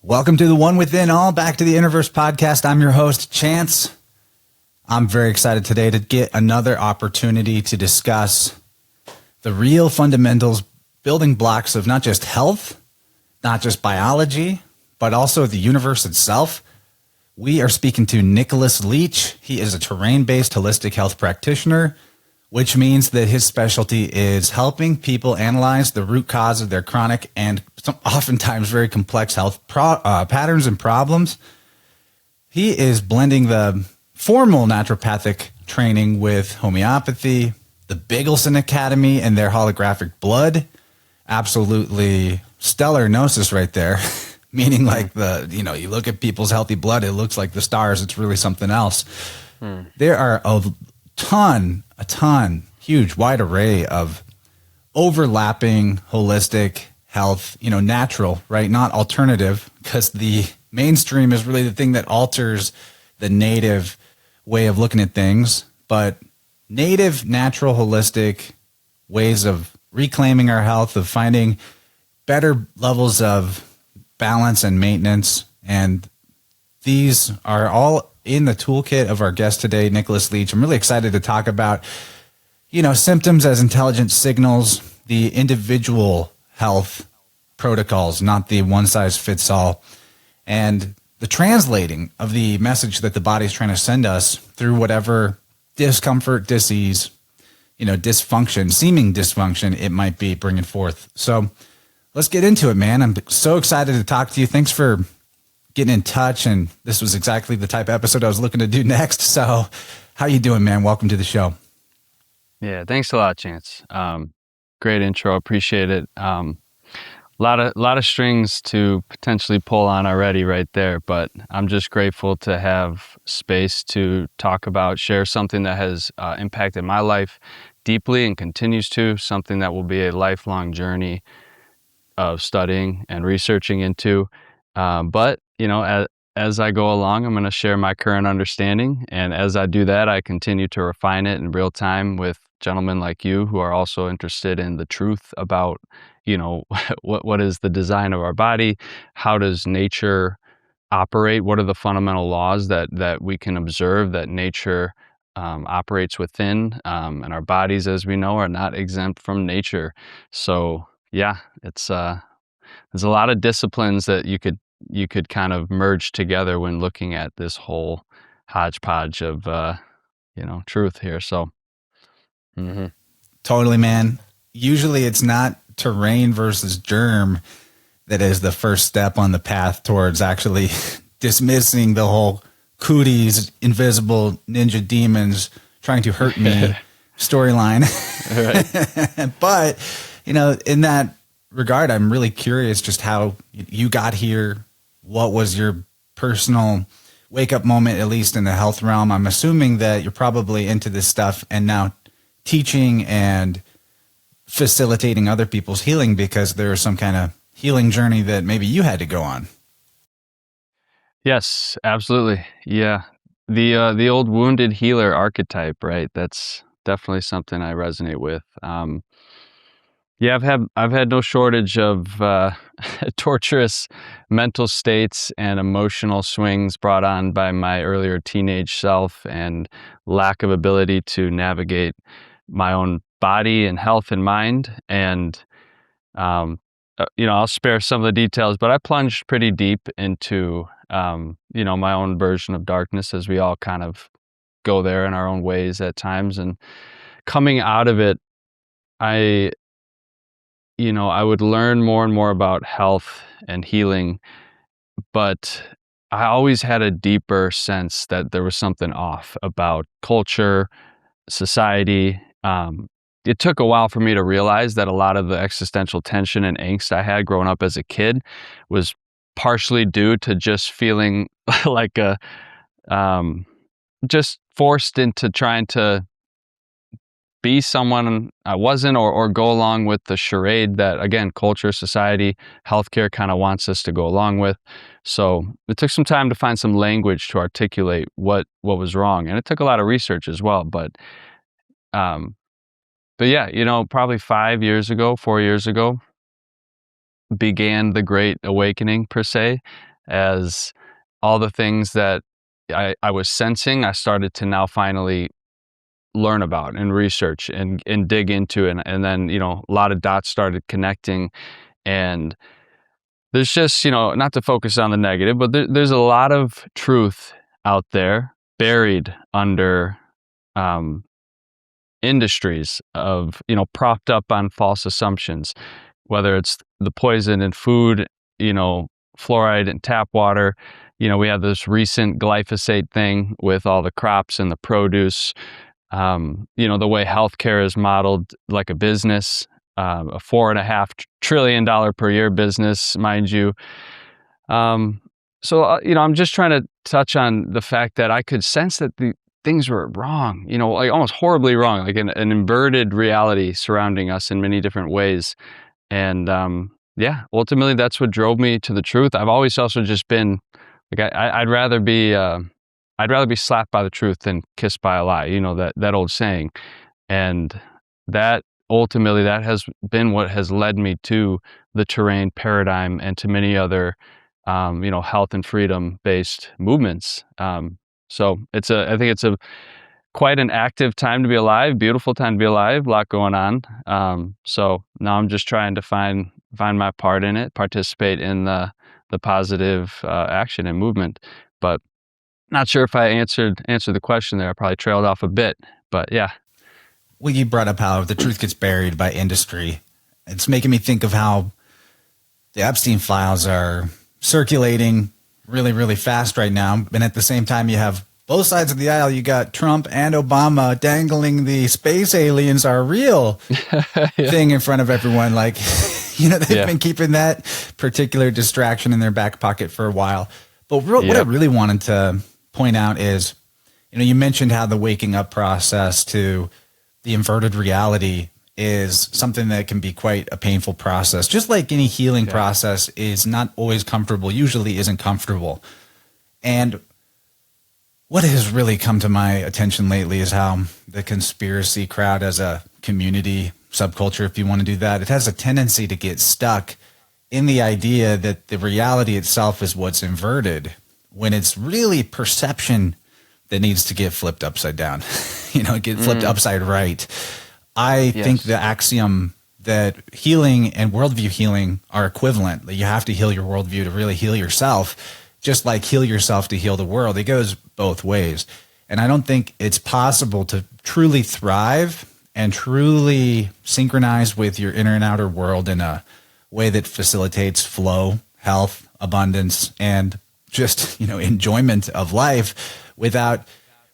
Welcome to the One Within All, back to the InnerVerse podcast. I'm your host, Chance. I'm very excited today to get another opportunity to discuss the real fundamentals, building blocks of not just health, not just biology, but also the universe itself. We are speaking to Nicholas Leach. He is a terrain-based holistic health practitioner, which means that his specialty is helping people analyze the root cause of their chronic and oftentimes very complex health patterns and problems. He is blending the formal naturopathic training with homeopathy, the Bigelson Academy and their holographic blood. Absolutely stellar gnosis right there. Meaning like you look at people's healthy blood, it looks like the stars. It's really something else. There are a ton, huge, wide array of overlapping holistic health, natural, right? Not alternative, because the mainstream is really the thing that alters the native way of looking at things. But native, natural, holistic ways of reclaiming our health, of finding better levels of balance and maintenance. And these are all in the toolkit of our guest today, Nicholas Leach. I'm really excited to talk about, symptoms as intelligent signals, the individual health protocols, not the one size fits all, and the translating of the message that the body's trying to send us through whatever discomfort, disease, dysfunction, seeming dysfunction it might be bringing forth. So let's get into it, man. I'm so excited to talk to you. Thanks for getting in touch. And this was exactly the type of episode I was looking to do next. So how you doing, man? Welcome to the show. Yeah, thanks a lot, Chance. Great intro. Appreciate it. A lot of strings to potentially pull on already right there, but I'm just grateful to have space to talk about, share something that has impacted my life deeply and continues to, something that will be a lifelong journey of studying and researching into. But as I go along, I'm going to share my current understanding. And as I do that, I continue to refine it in real time with gentlemen like you who are also interested in the truth about, what is the design of our body? How does nature operate? What are the fundamental laws that we can observe that nature operates within? And our bodies, as we know, are not exempt from nature. So yeah, it's there's a lot of disciplines that you could kind of merge together when looking at this whole hodgepodge of truth here. So Totally, man. Usually it's not terrain versus germ that is the first step on the path towards actually dismissing the whole cooties, invisible ninja demons trying to hurt me storyline. Right. But, in that regard, I'm really curious just how you got here. What was your personal wake up moment, at least in the health realm? I'm assuming that you're probably into this stuff and now teaching and facilitating other people's healing because there's some kind of healing journey that maybe you had to go on. Yes, absolutely. Yeah. The old wounded healer archetype, right? That's definitely something I resonate with. Yeah, I've had no shortage of torturous mental states and emotional swings brought on by my earlier teenage self and lack of ability to navigate my own body and health and mind. And I'll spare some of the details, but I plunged pretty deep into my own version of darkness, as we all kind of go there in our own ways at times. And coming out of it, I would learn more and more about health and healing, but I always had a deeper sense that there was something off about culture, society. It took a while for me to realize that a lot of the existential tension and angst I had growing up as a kid was partially due to just feeling like just forced into trying to be someone I wasn't, or go along with the charade that, again, culture, society, healthcare kind of wants us to go along with. So it took some time to find some language to articulate what was wrong. And it took a lot of research as well. But yeah, probably 4 years ago, began the Great Awakening per se. as all the things that I was sensing, I started to now finally learn about and research and dig into it. And then, a lot of dots started connecting, and there's just, not to focus on the negative, but there's a lot of truth out there buried under industries of, propped up on false assumptions, whether it's the poison in food, fluoride in tap water. We have this recent glyphosate thing with all the crops and the produce. The way healthcare is modeled like a business, a $4.5 trillion per year business, mind you. I'm just trying to touch on the fact that I could sense that the things were wrong, like almost horribly wrong, like an inverted reality surrounding us in many different ways. And ultimately that's what drove me to the truth. I've always also just been like, I'd rather be slapped by the truth than kissed by a lie, that old saying. And that ultimately, that has been what has led me to the terrain paradigm and to many other, health and freedom based movements. So I think it's quite an active time to be alive, beautiful time to be alive, a lot going on. So now I'm just trying to find my part in it, participate in the positive action and movement. But not sure if I answered the question there. I probably trailed off a bit, but yeah. Well, you brought up how the truth gets buried by industry. It's making me think of how the Epstein files are circulating really, really fast right now. And at the same time, you have both sides of the aisle. You got Trump and Obama dangling the space aliens are real thing in front of everyone. Like, they've been keeping that particular distraction in their back pocket for a while. But what I really wanted to point out is, you mentioned how the waking up process to the inverted reality is something that can be quite a painful process. Just like any healing process is not always comfortable, usually isn't comfortable. And what has really come to my attention lately is how the conspiracy crowd as a community, subculture, if you want to do that, it has a tendency to get stuck in the idea that the reality itself is what's inverted, when it's really perception that needs to get flipped upside down, get flipped upside right. I think the axiom that healing and worldview healing are equivalent, that you have to heal your worldview to really heal yourself, just like heal yourself to heal the world. It goes both ways. And I don't think it's possible to truly thrive and truly synchronize with your inner and outer world in a way that facilitates flow, health, abundance, and just, enjoyment of life without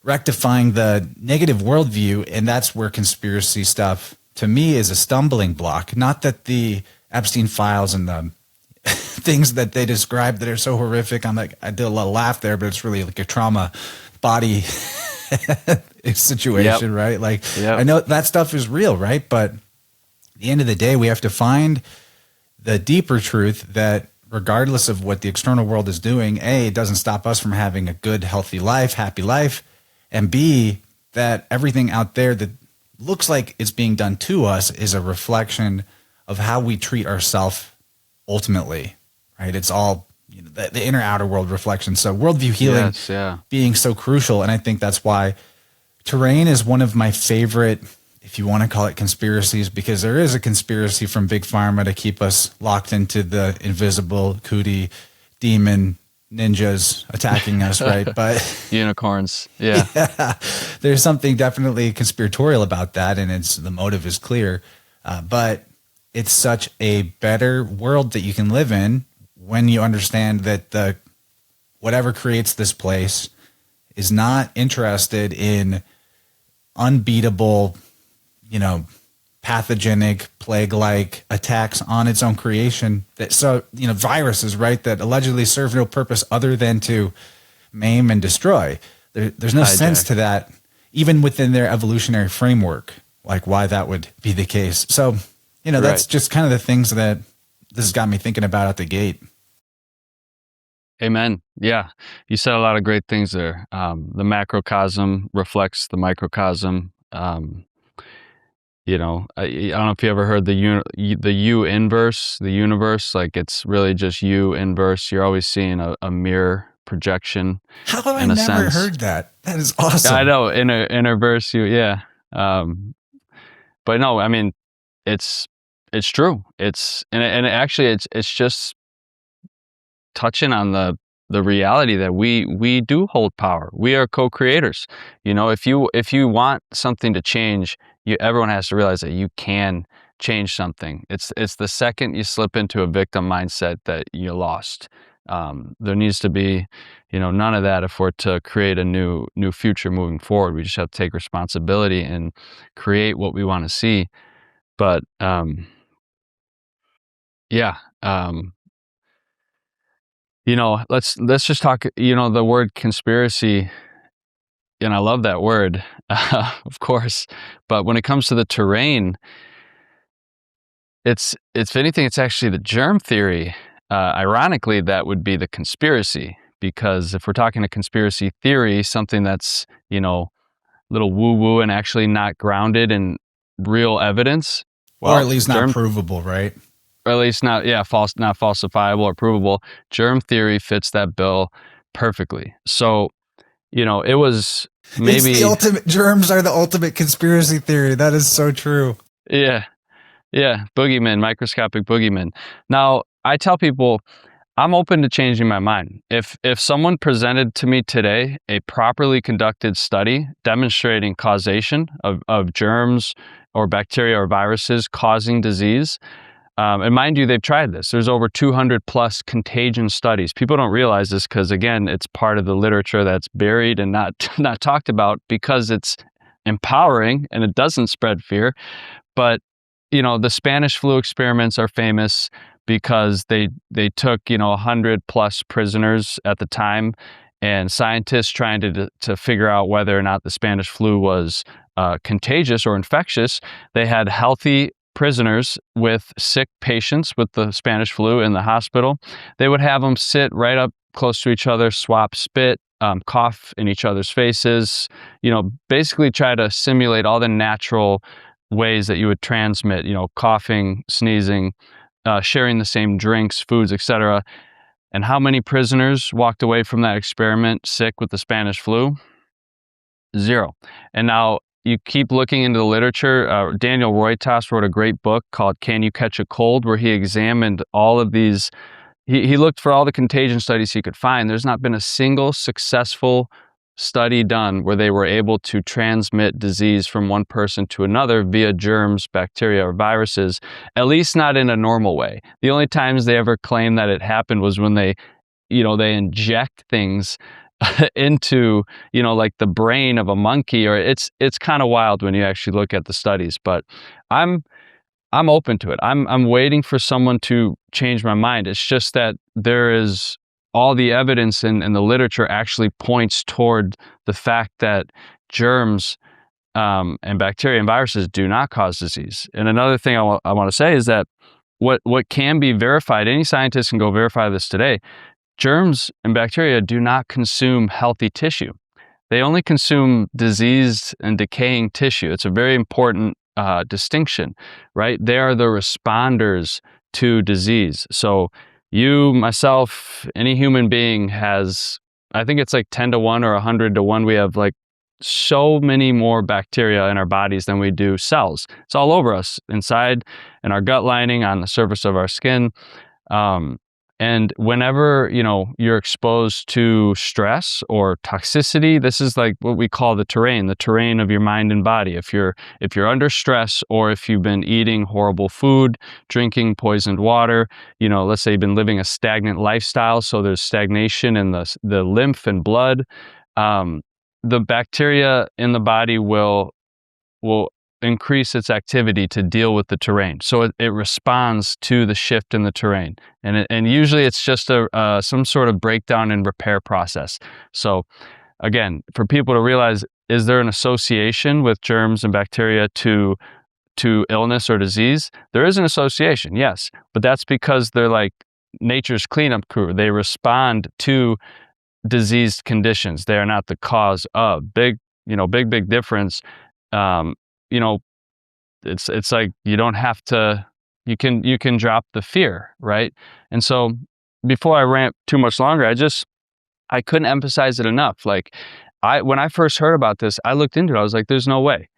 rectifying the negative worldview. And that's where conspiracy stuff, to me, is a stumbling block. Not that the Epstein files and the things that they describe that are so horrific, I did a little laugh there, but it's really like a trauma body situation, right? I know that stuff is real, right? But at the end of the day, we have to find the deeper truth that regardless of what the external world is doing, A, it doesn't stop us from having a good, healthy life, happy life, and B, that everything out there that looks like it's being done to us is a reflection of how we treat ourselves ultimately, right? It's all the inner outer world reflection. So worldview healing being so crucial. And I think that's why terrain is one of my favorite, if you want to call it, conspiracies, because there is a conspiracy from Big Pharma to keep us locked into the invisible cootie demon ninjas attacking us, right? But unicorns. There's something definitely conspiratorial about that, and the motive is clear. But it's such a better world that you can live in when you understand that whatever creates this place is not interested in unbeatable, pathogenic, plague-like attacks on its own creation. Viruses, right, that allegedly serve no purpose other than to maim and destroy. There's no sense to that, even within their evolutionary framework, like why that would be the case. So, that's just kind of the things that this has got me thinking about at the gate. Amen. Yeah. You said a lot of great things there. The macrocosm reflects the microcosm. I don't know if you ever heard the U inverse, the universe. Like, it's really just you inverse. You're always seeing a mirror projection How have I in a never sense. heard that? That is Yeah, I awesome. know, InnerVerse, yeah. But no, I mean, it's true. And actually it's just touching on the reality that we do hold power. We are co-creators. If you want something to change, everyone has to realize that you can change something. It's the second you slip into a victim mindset that you lost. There needs to be, none of that if we're to create a new future moving forward. We just have to take responsibility and create what we want to see. But yeah, let's just talk. The word conspiracy, and I love that word, of course. But when it comes to the terrain, it's if anything, it's actually the germ theory. Ironically, that would be the conspiracy, because if we're talking a conspiracy theory, something that's little woo woo and actually not grounded in real evidence, Or at well, least not germ, provable, right? or at least not, yeah, not falsifiable or provable. Germ theory fits that bill perfectly. So, it was It's the maybe, ultimate, germs are the ultimate conspiracy theory. That is so true. yeah, yeah, boogeyman, microscopic boogeyman. Now, I tell people I'm open to changing my mind. If someone presented to me today a properly conducted study demonstrating causation of germs or bacteria or viruses causing disease, and mind you, they've tried this. There's over 200 plus contagion studies. People don't realize this because, again, it's part of the literature that's buried and not not talked about, because it's empowering and it doesn't spread fear. But the Spanish flu experiments are famous because they took 100 plus prisoners at the time, and scientists trying to figure out whether or not the Spanish flu was contagious or infectious. They had healthy prisoners with sick patients with the Spanish flu in the hospital. They would have them sit right up close to each other, swap spit, cough in each other's faces, basically try to simulate all the natural ways that you would transmit, coughing, sneezing, sharing the same drinks, foods, etc. And how many prisoners walked away from that experiment sick with the Spanish flu? 0. And now you keep looking into the literature. Daniel Royas wrote a great book called Can You Catch a Cold?, where he examined all of these. He looked for all the contagion studies he could find. There's not been a single successful study done where they were able to transmit disease from one person to another via germs, bacteria, or viruses, at least not in a normal way. The only times they ever claimed that it happened was when they inject things into, like the brain of a monkey, or it's kind of wild when you actually look at the studies. But I'm open to it. I'm waiting for someone to change my mind. It's just that there is all the evidence in the literature actually points toward the fact that germs and bacteria and viruses do not cause disease. And another thing I want to say is that what can be verified, any scientist can go verify this today, germs and bacteria do not consume healthy tissue. They only consume diseased and decaying tissue. It's a very important distinction, right? They are the responders to disease. So you, myself, any human being has, I think it's like 10 to 1 or 100 to 1. We have like so many more bacteria in our bodies than we do cells. It's all over us, inside, in our gut lining, on the surface of our skin. And whenever, you're exposed to stress or toxicity, this is like what we call the terrain of your mind and body. If you're under stress, or if you've been eating horrible food, drinking poisoned water, let's say you've been living a stagnant lifestyle, so there's stagnation in the lymph and blood, the bacteria in the body will increase its activity to deal with the terrain. So it responds to the shift in the terrain. And usually it's just some sort of breakdown and repair process. So again, for people to realize, is there an association with germs and bacteria to illness or disease? There is an association, yes. But that's because they're like nature's cleanup crew. They respond to diseased conditions. They are not the cause of. Big difference. You know, it's like you don't have to. You can drop the fear, right? And so before I rant too much longer, I couldn't emphasize it enough. Like when I first heard about this, I looked into it. I was like, there's no way.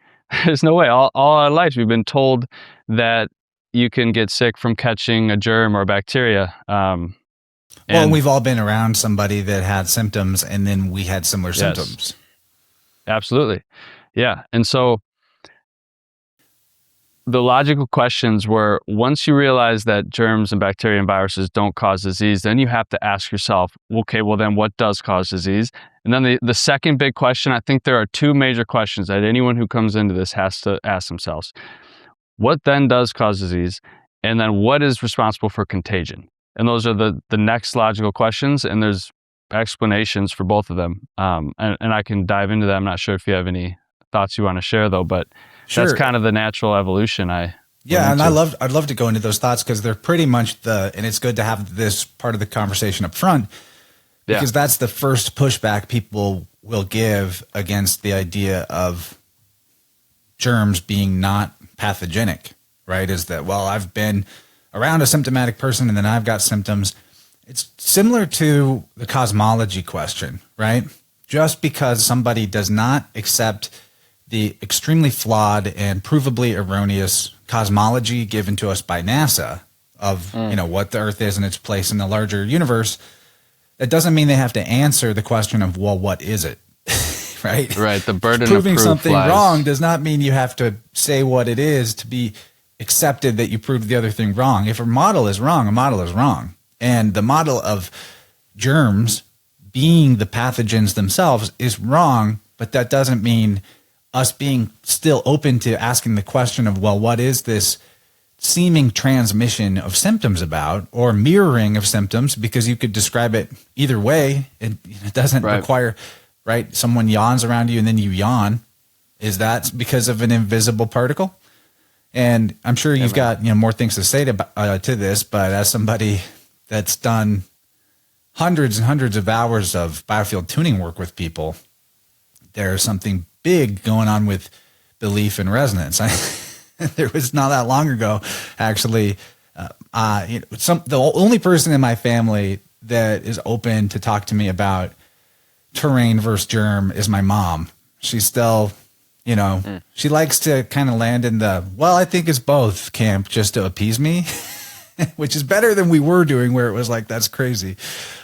There's no way. All our lives we've been told that you can get sick from catching a germ or a bacteria. And we've all been around somebody that had symptoms, and then we had similar symptoms. Absolutely. Yeah. And so the logical questions were, once you realize that germs and bacteria and viruses don't cause disease, then you have to ask yourself, okay, well then what does cause disease? And then the second big question, I think there are two major questions that anyone who comes into this has to ask themselves. What then does cause disease? And then what is responsible for contagion? And those are the next logical questions, and there's explanations for both of them. And I can dive into that. I'm not sure if you have any thoughts you want to share though, but sure. That's kind of the natural evolution. I'd love to go into those thoughts, because they're pretty much and it's good to have this part of the conversation up front, because that's the first pushback people will give against the idea of germs being not pathogenic, right? Is that, well, I've been around a symptomatic person and then I've got symptoms. It's similar to the cosmology question, right? Just because somebody does not accept the extremely flawed and provably erroneous cosmology given to us by NASA of what the Earth is and its place in the larger universe, that doesn't mean they have to answer the question of, well, what is it? Right? Right. The burden Proving of proof something lies. wrong does not mean you have to say what it is to be accepted that you proved the other thing wrong. If a model is wrong, a model is wrong. And the model of germs being the pathogens themselves is wrong, but that doesn't mean us being still open to asking the question of, well, what is this seeming transmission of symptoms about, or mirroring of symptoms, because you could describe it either way. It doesn't require, right? Someone yawns around you and then you yawn. Is that because of an invisible particle? And I'm sure you've got more things to say to this, but as somebody that's done hundreds and hundreds of hours of biofield tuning work with people, there's something big going on with belief and resonance. There was not that long ago, actually, the only person in my family that is open to talk to me about terrain versus germ is my mom. She's still, she likes to kind of land in the, well, I think it's both camp just to appease me, which is better than we were doing, where it was like, that's crazy.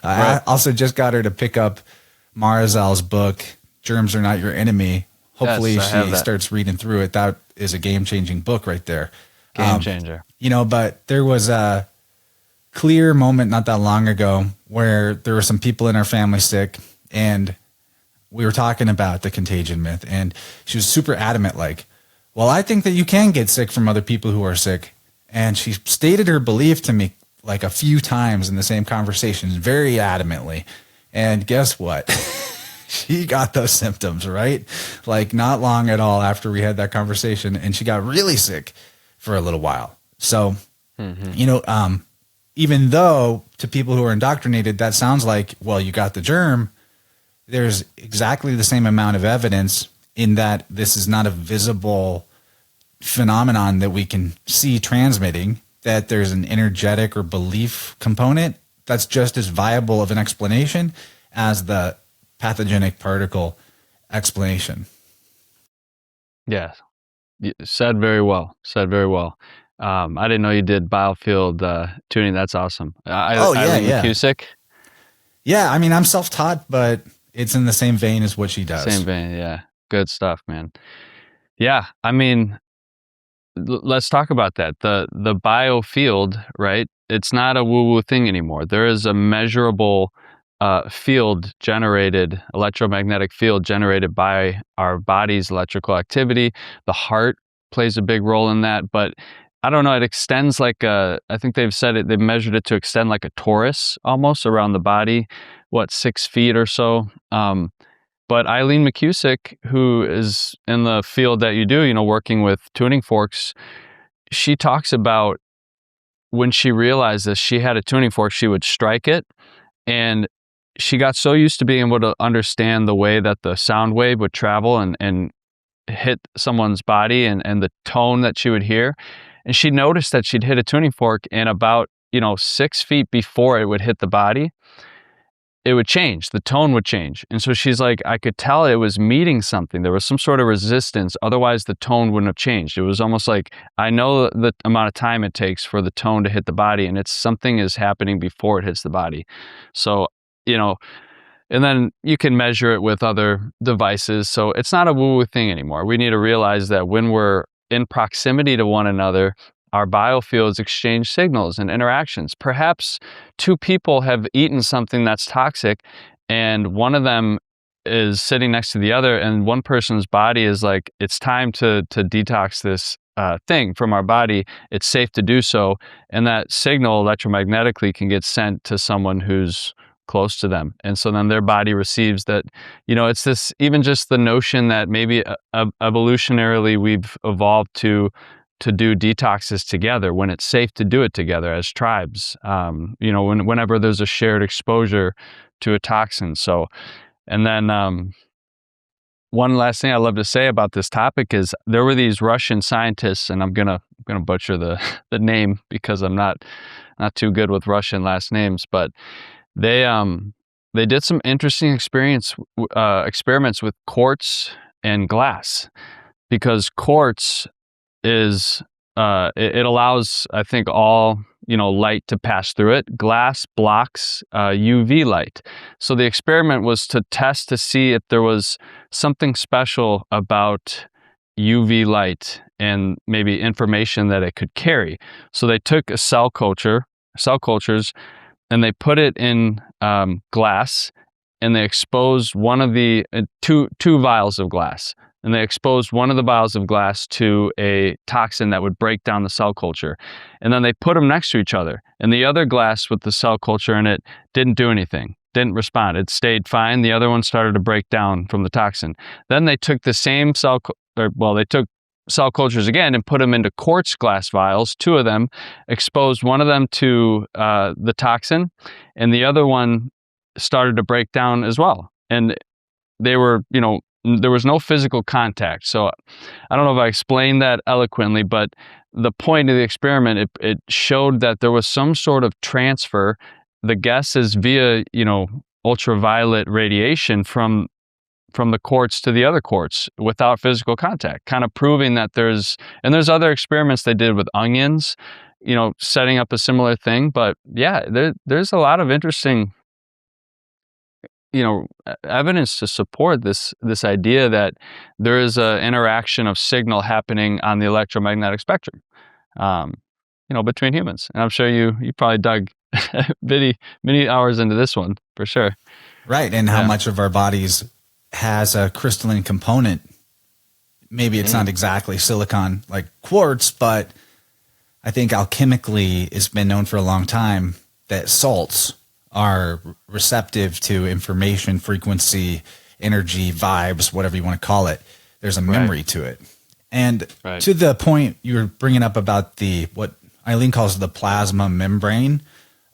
I also just got her to pick up Marzal's book, Germs Are Not Your Enemy. Hopefully she starts reading through it. That is a game-changing book right there. Game changer. But there was a clear moment not that long ago where there were some people in our family sick, and we were talking about the contagion myth, and she was super adamant, like, well, I think that you can get sick from other people who are sick. And she stated her belief to me like a few times in the same conversations, very adamantly. And guess what? She got those symptoms, right? Like not long at all after we had that conversation, and she got really sick for a little while. So, even though to people who are indoctrinated, that sounds like, well, you got the germ, there's exactly the same amount of evidence in that this is not a visible phenomenon that we can see transmitting, that there's an energetic or belief component that's just as viable of an explanation as the pathogenic particle explanation. Yeah. Said very well. I didn't know you did Biofield tuning. That's awesome. Eileen McCusick? Yeah, I mean, I'm self-taught, but it's in the same vein as what she does. Same vein, yeah. Good stuff, man. Yeah, I mean, let's talk about that. The biofield, right? It's not a woo-woo thing anymore. There is a measurable field generated, electromagnetic field generated by our body's electrical activity. The heart plays a big role in that, but I don't know, it extends like I think they've measured it to extend like a torus almost around the body, 6 feet or so. But Eileen McCusick, who is in the field that you do, working with tuning forks, she talks about when she realized this, she had a tuning fork, she would strike it, and she got so used to being able to understand the way that the sound wave would travel and hit someone's body and the tone that she would hear. And she noticed that she'd hit a tuning fork, and about, 6 feet before it would hit the body, it would change. The tone would change. And so she's like, I could tell it was meeting something. There was some sort of resistance. Otherwise, the tone wouldn't have changed. It was almost like, I know the amount of time it takes for the tone to hit the body, and it's something is happening before it hits the body. So, and then you can measure it with other devices. So it's not a woo-woo thing anymore. We need to realize that when we're in proximity to one another, our biofields exchange signals and interactions. Perhaps two people have eaten something that's toxic, and one of them is sitting next to the other, and one person's body is like, it's time to detox this thing from our body. It's safe to do so. And that signal electromagnetically can get sent to someone who's close to them. And so then their body receives that, it's this, even just the notion that maybe evolutionarily we've evolved to do detoxes together when it's safe to do it together as tribes, whenever there's a shared exposure to a toxin. So, and then one last thing I'd love to say about this topic is there were these Russian scientists, and I'm gonna butcher the name because I'm not too good with Russian last names, but they did some interesting experiments with quartz and glass, because quartz is it allows, I think, all light to pass through it. Glass blocks UV light. So the experiment was to test to see if there was something special about UV light and maybe information that it could carry. So they took a cell cultures, and they put it in glass, and they exposed one of the two vials of glass. And they exposed one of the vials of glass to a toxin that would break down the cell culture. And then they put them next to each other. And the other glass with the cell culture in it didn't do anything, didn't respond. It stayed fine. The other one started to break down from the toxin. Then they took the same they took cell cultures again and put them into quartz glass vials, two of them, exposed one of them to the toxin, and the other one started to break down as well. And they were, there was no physical contact. So I don't know if I explained that eloquently, but the point of the experiment, it showed that there was some sort of transfer. The guess is via, ultraviolet radiation from the quartz to the other quartz without physical contact, kind of proving that there's other experiments they did with onions, setting up a similar thing. But yeah, there's a lot of interesting evidence to support this idea that there is an interaction of signal happening on the electromagnetic spectrum, between humans. And I'm sure you probably dug many hours into this one for sure. Right. And how much of our bodies has a crystalline component. Maybe it's not exactly silicon like quartz, but I think alchemically it's been known for a long time that salts are receptive to information, frequency, energy, vibes, whatever you want to call it. There's a memory to it. And to the point you were bringing up about what Eileen calls the plasma membrane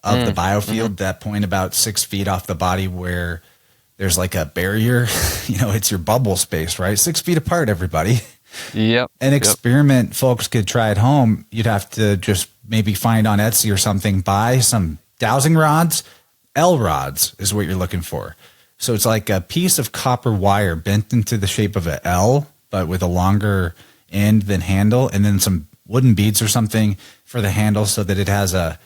of the biofield, that point about 6 feet off the body where there's like a barrier, it's your bubble space, right? 6 feet apart, everybody. Yep. An experiment folks could try at home. You'd have to just maybe find on Etsy or something, buy some dowsing rods. L rods is what you're looking for. So it's like a piece of copper wire bent into the shape of an L, but with a longer end than handle, and then some wooden beads or something for the handle so that it has a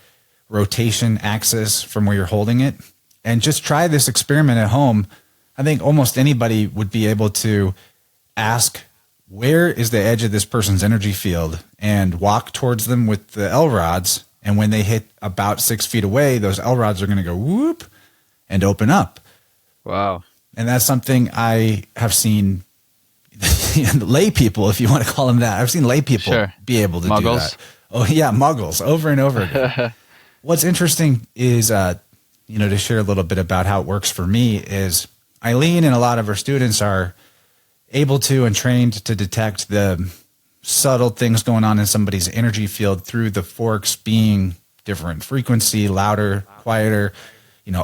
rotation axis from where you're holding it. And just try this experiment at home. I think almost anybody would be able to ask, where is the edge of this person's energy field, and walk towards them with the L rods. And when they hit about 6 feet away, those L rods are going to go whoop and open up. Wow. And that's something I have seen lay people, if you want to call them that. I've seen lay people be able to do that. Oh yeah. Muggles over and over again. What's interesting is, to share a little bit about how it works for me is Eileen and a lot of her students are able to and trained to detect the subtle things going on in somebody's energy field through the forks being different frequency, louder, quieter,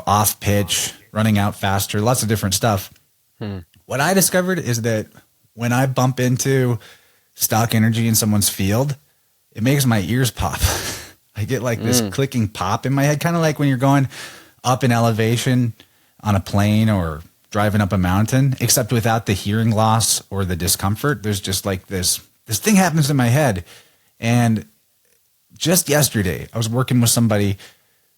off pitch, running out faster, lots of different stuff. What I discovered is that when I bump into stock energy in someone's field, it makes my ears pop. I get like this clicking pop in my head, kind of like when you're going up in elevation on a plane or driving up a mountain, except without the hearing loss or the discomfort. There's just like this thing happens in my head. And just yesterday, I was working with somebody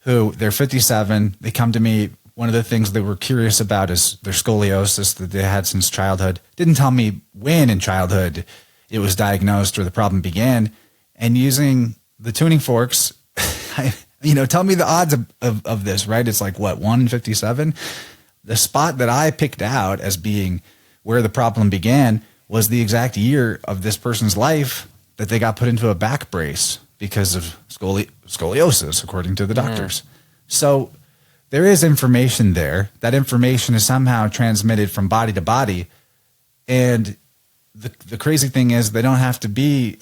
who they're 57. They come to me. One of the things they were curious about is their scoliosis that they had since childhood. Didn't tell me when in childhood it was diagnosed or the problem began. And using the tuning forks, tell me the odds of this, right? It's like what, 1 in 57? The spot that I picked out as being where the problem began was the exact year of this person's life that they got put into a back brace because of scoliosis, according to the doctors. So there is information there. That information is somehow transmitted from body to body. And the crazy thing is they don't have to be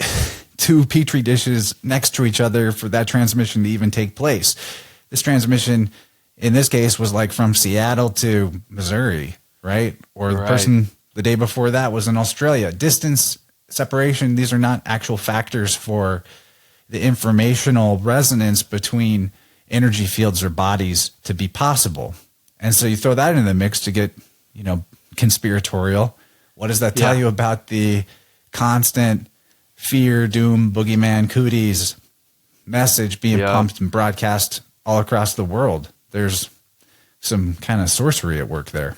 two petri dishes next to each other for that transmission to even take place. This transmission in this case was like from Seattle to Missouri, right? Or the person the day before that was in Australia. Distance, separation, these are not actual factors for the informational resonance between energy fields or bodies to be possible. And so you throw that in the mix to get, conspiratorial. What does that tell you about the constant fear, doom, boogeyman, cooties message being pumped and broadcast all across the world? There's some kind of sorcery at work there.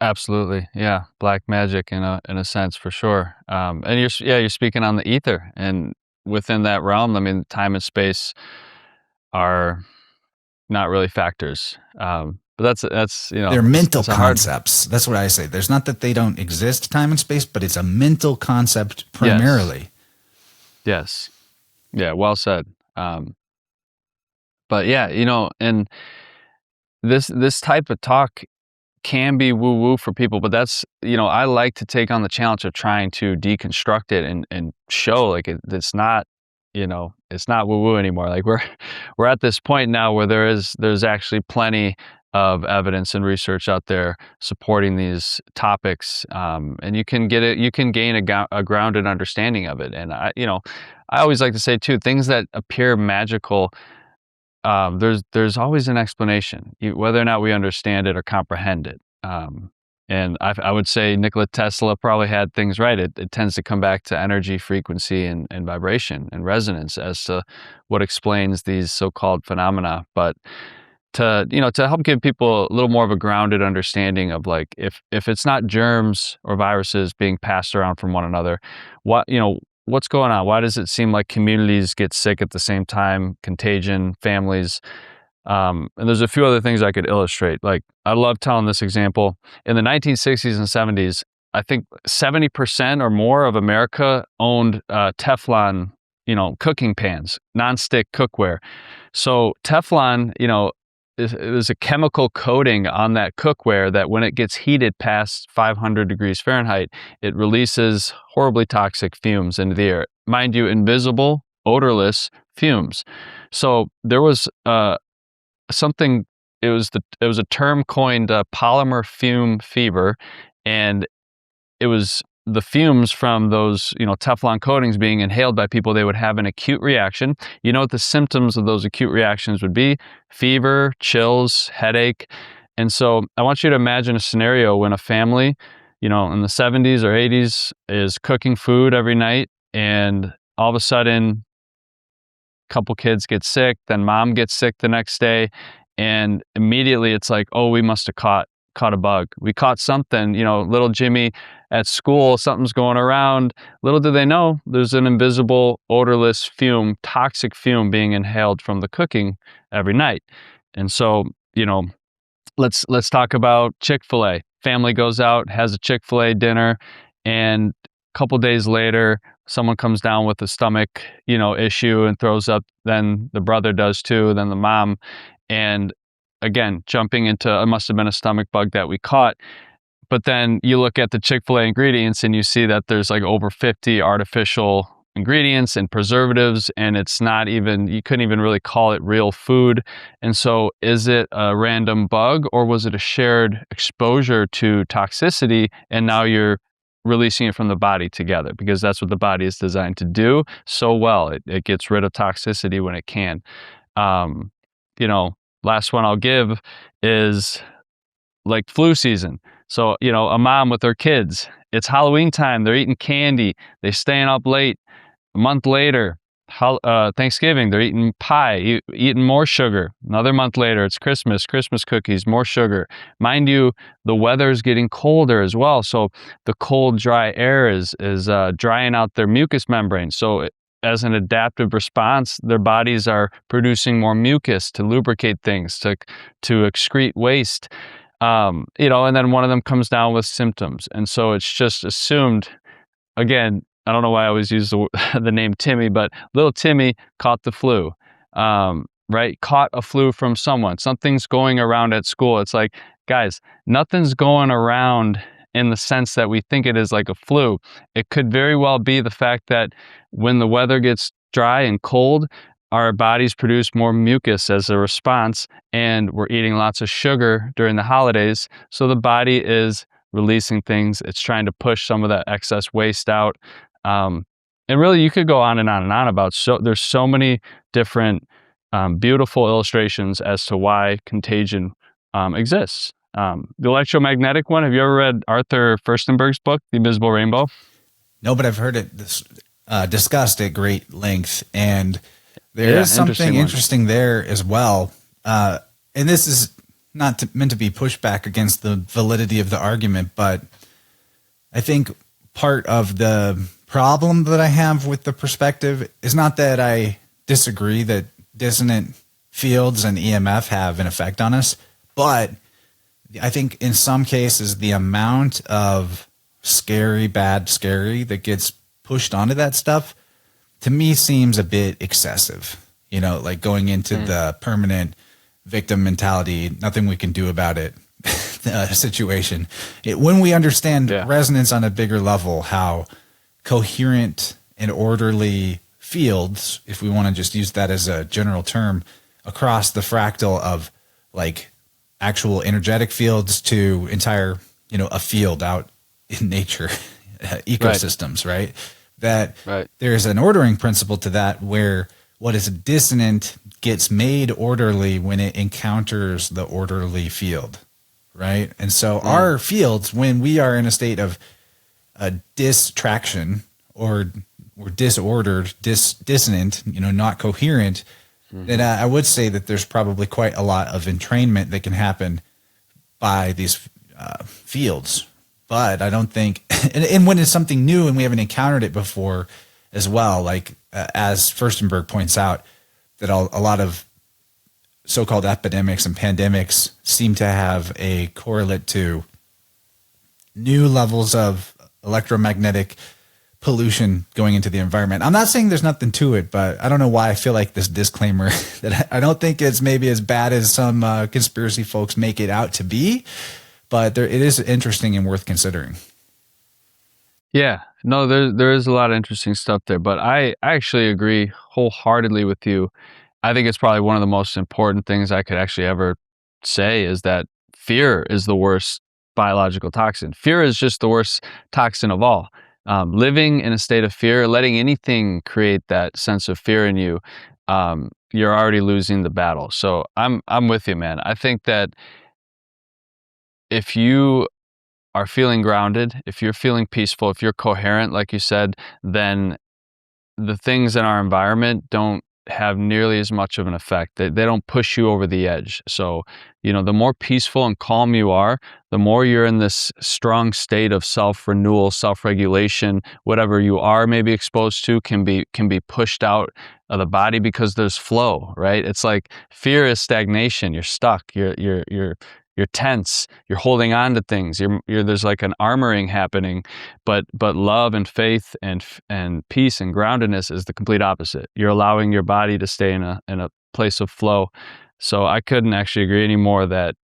Absolutely. Yeah. Black magic in a sense, for sure. And you're speaking on the ether, and within that realm, I mean, time and space are not really factors. But that's they're mental concepts. That's what I say. There's not that they don't exist, time and space, but it's a mental concept primarily. Yes. Yeah. Well said. But yeah, and this type of talk can be woo-woo for people, but that's, I like to take on the challenge of trying to deconstruct it and show like it's not, it's not woo-woo anymore. Like we're at this point now where there's actually plenty of evidence and research out there supporting these topics, and you can gain a grounded understanding of it. And I always like to say too, things that appear magical, there's always an explanation, whether or not we understand it or comprehend it. And I would say Nikola Tesla probably had things right. It tends to come back to energy, frequency, and vibration and resonance as to what explains these so-called phenomena. But to help give people a little more of a grounded understanding of like, if it's not germs or viruses being passed around from one another, what's going on? Why does it seem like communities get sick at the same time? Contagion, families. And there's a few other things I could illustrate. Like, I love telling this example. In the 1960s and 70s, I think 70% or more of America owned Teflon, cooking pans, nonstick cookware. So Teflon, there's a chemical coating on that cookware that when it gets heated past 500 degrees Fahrenheit, it releases horribly toxic fumes into the air. Mind you, invisible, odorless fumes. So there was something. It was a term coined polymer fume fever, and it was the fumes from those Teflon coatings being inhaled by people. They would have an acute reaction. You know what the symptoms of those acute reactions would be? Fever, chills, headache. And so I want you to imagine a scenario when a family, in the 70s or 80s is cooking food every night, and all of a sudden couple kids get sick, then mom gets sick the next day, and immediately it's like, oh, we must have caught a bug. We caught something, little Jimmy at school, something's going around. Little do they know, there's an invisible, odorless fume, toxic fume being inhaled from the cooking every night. And so, let's talk about Chick-fil-A. Family goes out, has a Chick-fil-A dinner, and a couple days later, someone comes down with a stomach, issue and throws up. Then the brother does too, then the mom. And again, jumping into, it must have been a stomach bug that we caught. But then you look at the Chick-fil-A ingredients and you see that there's like over 50 artificial ingredients and preservatives, and it's not even, you couldn't even really call it real food. And so is it a random bug, or was it a shared exposure to toxicity? And now you're releasing it from the body together, because that's what the body is designed to do so well. It gets rid of toxicity when it can. Last one I'll give is like flu season. So, a mom with her kids, it's Halloween time, they're eating candy, they're staying up late. A month later, Thanksgiving, they're eating pie, eating more sugar. Another month later, it's Christmas cookies, more sugar. Mind you, the weather's getting colder as well. So the cold, dry air is drying out their mucous membrane. So as an adaptive response, their bodies are producing more mucus to lubricate things, to excrete waste. And then one of them comes down with symptoms. And so it's just assumed, again, I don't know why I always use the name Timmy, but little Timmy caught the flu, right? Caught a flu from someone. Something's going around at school. It's like, guys, nothing's going around in the sense that we think it is like a flu. It could very well be the fact that when the weather gets dry and cold, our bodies produce more mucus as a response, and we're eating lots of sugar during the holidays. So the body is releasing things. It's trying to push some of that excess waste out. And really, you could go on and on and on about, there's so many different beautiful illustrations as to why contagion exists. The electromagnetic one, have you ever read Arthur Firstenberg's book, The Invisible Rainbow? No, but I've heard it discussed at great length, and there is something interesting there as well. And this is not meant to be pushback against the validity of the argument, but I think part of the problem that I have with the perspective is not that I disagree that dissonant fields and EMF have an effect on us, but I think in some cases the amount of bad scary that gets pushed onto that stuff to me seems a bit excessive, like going into the permanent victim mentality, nothing we can do about it situation. When we understand resonance on a bigger level, how coherent and orderly fields, if we want to just use that as a general term, across the fractal of like actual energetic fields to entire, a field out in nature, ecosystems, right? That there's an ordering principle to that, where what is dissonant gets made orderly when it encounters the orderly field, right? And so our fields, when we are in a state of a distraction or disordered, dissonant, not coherent, then I would say that there's probably quite a lot of entrainment that can happen by these fields. But I don't think, and when it's something new and we haven't encountered it before as well, like as Furstenberg points out, that a lot of so-called epidemics and pandemics seem to have a correlate to new levels of electromagnetic pollution going into the environment. I'm not saying there's nothing to it, but I don't know why I feel like this disclaimer that I don't think it's maybe as bad as some conspiracy folks make it out to be, but it is interesting and worth considering. Yeah, no, there is a lot of interesting stuff there, but I actually agree wholeheartedly with you. I think it's probably one of the most important things I could actually ever say is that fear is the worst biological toxin. Fear is just the worst toxin of all. Living in a state of fear, letting anything create that sense of fear in you, you're already losing the battle. So I'm with you, man. I think that if you are feeling grounded, if you're feeling peaceful, if you're coherent, like you said, then the things in our environment don't have nearly as much of an effect. They don't push you over the edge. So, the more peaceful and calm you are, the more you're in this strong state of self-renewal, self-regulation. Whatever you are maybe exposed to can be pushed out of the body because there's flow, right? It's like fear is stagnation. You're stuck. You're tense. You're holding on to things. There's like an armoring happening, but love and faith and peace and groundedness is the complete opposite. You're allowing your body to stay in a place of flow. So I couldn't actually agree anymore that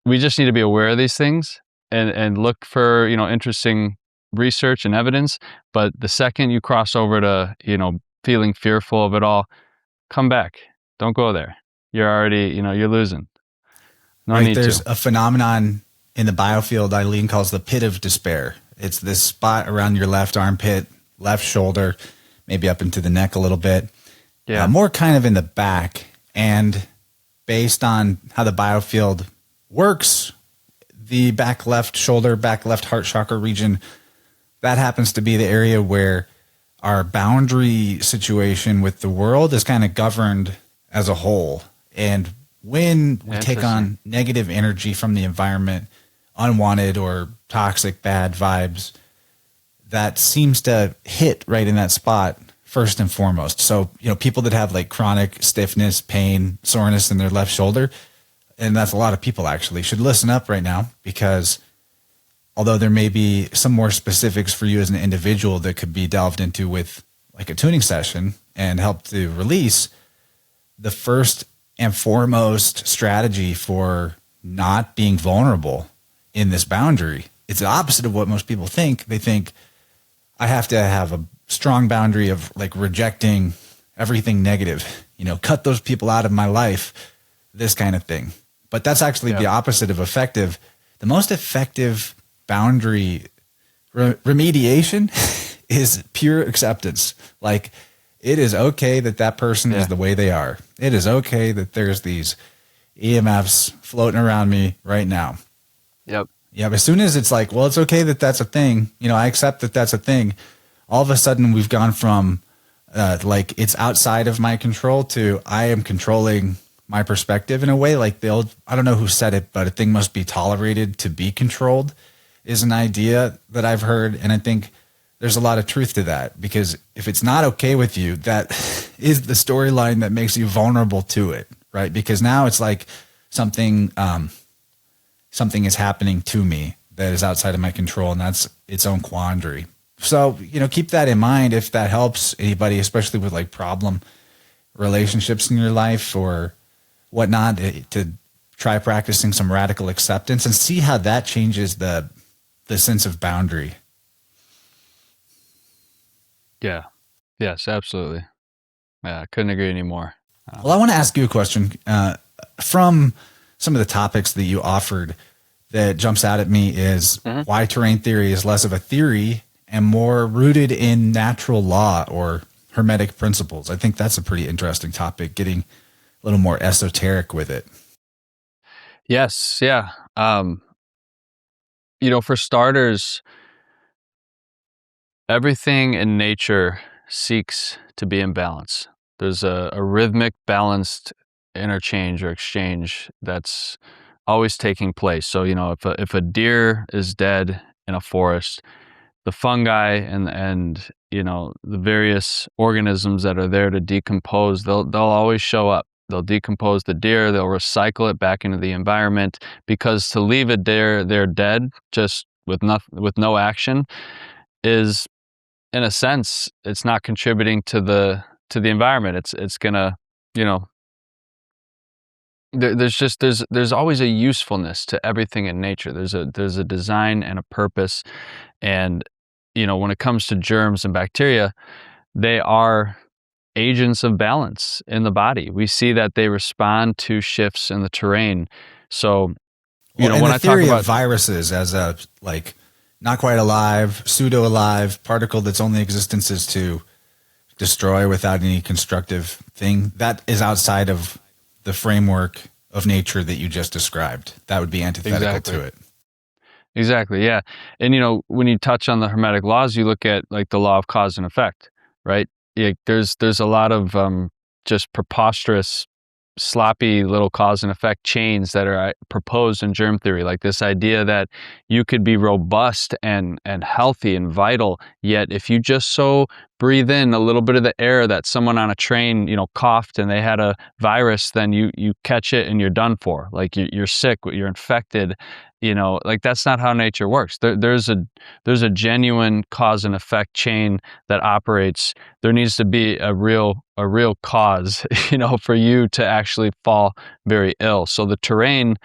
we just need to be aware of these things and look for interesting research and evidence. But the second you cross over to feeling fearful of it all, come back. Don't go there. You're already you're losing. No, right, there's a phenomenon in the biofield Eileen calls the pit of despair. It's this spot around your left armpit, left shoulder, maybe up into the neck a little bit. Yeah. More kind of in the back. And based on how the biofield works, the back left shoulder, back left heart chakra region, that happens to be the area where our boundary situation with the world is kind of governed as a whole. And when we take on negative energy from the environment, unwanted or toxic bad vibes, that seems to hit right in that spot first and foremost. So, people that have like chronic stiffness, pain, soreness in their left shoulder, and that's a lot of people actually, should listen up right now, because although there may be some more specifics for you as an individual that could be delved into with like a tuning session and help to release, the first and foremost strategy for not being vulnerable in this boundary, it's the opposite of what most people think. They think I have to have a strong boundary of like rejecting everything negative, cut those people out of my life, this kind of thing. But that's actually the opposite of effective. The most effective boundary remediation is pure acceptance. Like, it is okay that person is the way they are. It is okay that there's these EMFs floating around me right now. Yep. Yeah. But as soon as it's like, well, it's okay that that's a thing, I accept that that's a thing. All of a sudden we've gone from like it's outside of my control to I am controlling my perspective in a way. Like the old, I don't know who said it, but a thing must be tolerated to be controlled is an idea that I've heard. And I think there's a lot of truth to that, because if it's not okay with you, that is the storyline that makes you vulnerable to it, right? Because now it's like something is happening to me that is outside of my control, and that's its own quandary. So, keep that in mind if that helps anybody, especially with like problem relationships in your life or whatnot, to try practicing some radical acceptance and see how that changes the sense of boundary. Yeah. Yes, absolutely. Yeah, I couldn't agree anymore. Well, I want to ask you a question from some of the topics that you offered that jumps out at me is why terrain theory is less of a theory and more rooted in natural law or hermetic principles. I think that's a pretty interesting topic, getting a little more esoteric with it. Yes. Yeah. For starters, everything in nature seeks to be in balance. There's a rhythmic, balanced interchange or exchange that's always taking place. So, if a deer is dead in a forest, the fungi and the various organisms that are there to decompose, they'll always show up. They'll decompose the deer, they'll recycle it back into the environment, because to leave a deer there dead just with no action is, in a sense, it's not contributing to the environment. It's gonna, there's always a usefulness to everything in nature. There's a design and a purpose. And when it comes to germs and bacteria, they are agents of balance in the body. We see that they respond to shifts in the terrain. So when I talk about viruses as a like not quite alive, pseudo alive particle that's only existence is to destroy without any constructive thing, that is outside of the framework of nature that you just described. That would be antithetical to it. Exactly. Yeah. And, when you touch on the hermetic laws, you look at like the law of cause and effect, right? There's a lot of just preposterous, sloppy little cause and effect chains that are proposed in germ theory, like this idea that you could be robust and healthy and vital, yet if you just so breathe in a little bit of the air that someone on a train coughed and they had a virus, then you catch it and you're done for. Like you're sick, you're infected. Like that's not how nature works. There's a genuine cause and effect chain that operates. There needs to be a real cause, for you to actually fall very ill. So the terrain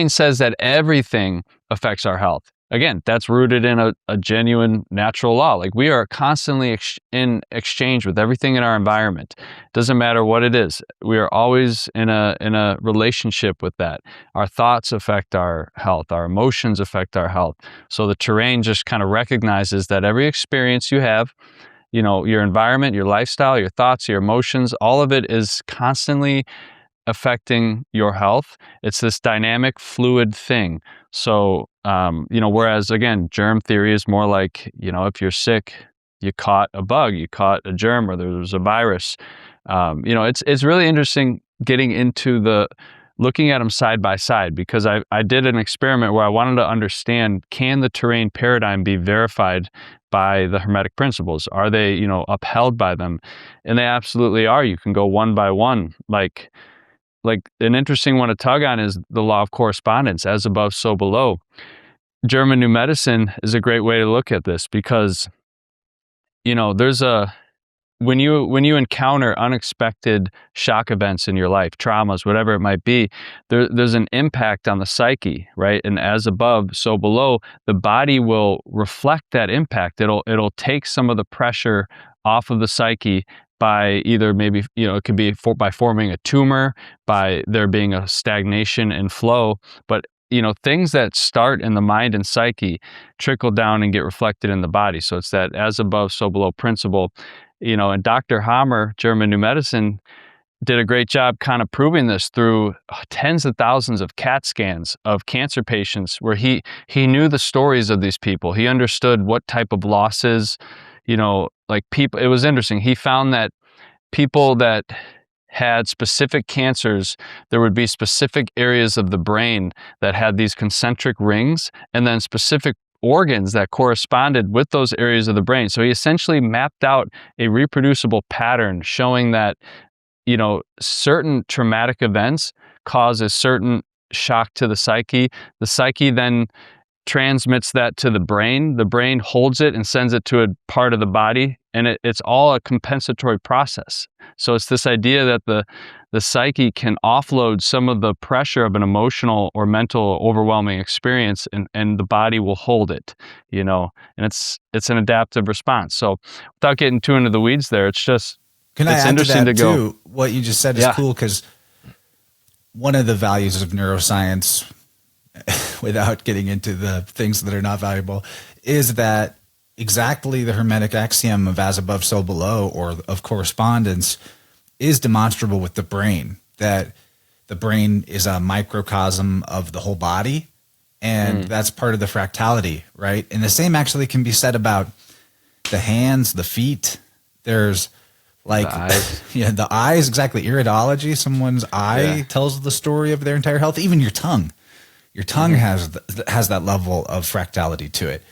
says that everything affects our health. again, that's rooted in a genuine natural law. Like we are constantly in exchange with everything in our environment. Doesn't matter what it is. We are always in a relationship with that. Our thoughts affect our health. Our emotions affect our health. So the terrain just kind of recognizes that every experience you have, your environment, your lifestyle, your thoughts, your emotions, all of it is constantly affecting your health. It's this dynamic, fluid thing. So, whereas again, germ theory is more like, if you're sick, you caught a bug, you caught a germ, or there was a virus. It's really interesting getting into looking at them side by side, because I did an experiment where I wanted to understand, can the terrain paradigm be verified by the hermetic principles? Are they, upheld by them? And they absolutely are. You can go one by one. Like an interesting one to tug on is the law of correspondence, as above, so below. German New Medicine is a great way to look at this, because, there's when you encounter unexpected shock events in your life, traumas, whatever it might be, there's an impact on the psyche, right? And as above, so below, the body will reflect that impact. It'll take some of the pressure off of the psyche by either maybe, it could be by forming a tumor, by there being a stagnation in flow, but things that start in the mind and psyche trickle down and get reflected in the body. So it's that as above, so below principle. And Dr. Hammer, German New Medicine, did a great job kind of proving this through tens of thousands of CAT scans of cancer patients, where he knew the stories of these people. He understood what type of losses, like people. It was interesting. He found that people that had specific cancers, there would be specific areas of the brain that had these concentric rings, and then specific organs that corresponded with those areas of the brain. So he essentially mapped out a reproducible pattern showing that, certain traumatic events cause a certain shock to the psyche. The psyche then transmits that to the brain. The brain holds it and sends it to a part of the body, and it's all a compensatory process. So it's this idea that the psyche can offload some of the pressure of an emotional or mental overwhelming experience, and the body will hold it, and it's an adaptive response. So without getting too into the weeds there, it's just, can I it's add interesting to that to go. too? What you just said is cool, because one of the values of neuroscience, without getting into the things that are not valuable, is that exactly the hermetic axiom of as above, so below, or of correspondence, is demonstrable with the brain, that the brain is a microcosm of the whole body, and that's part of the fractality, right? And the same actually can be said about the hands, the feet. There's like the eyes. The eyes, exactly. Iridology, someone's eye tells the story of their entire health. Even your tongue. Your tongue has that level of fractality to it.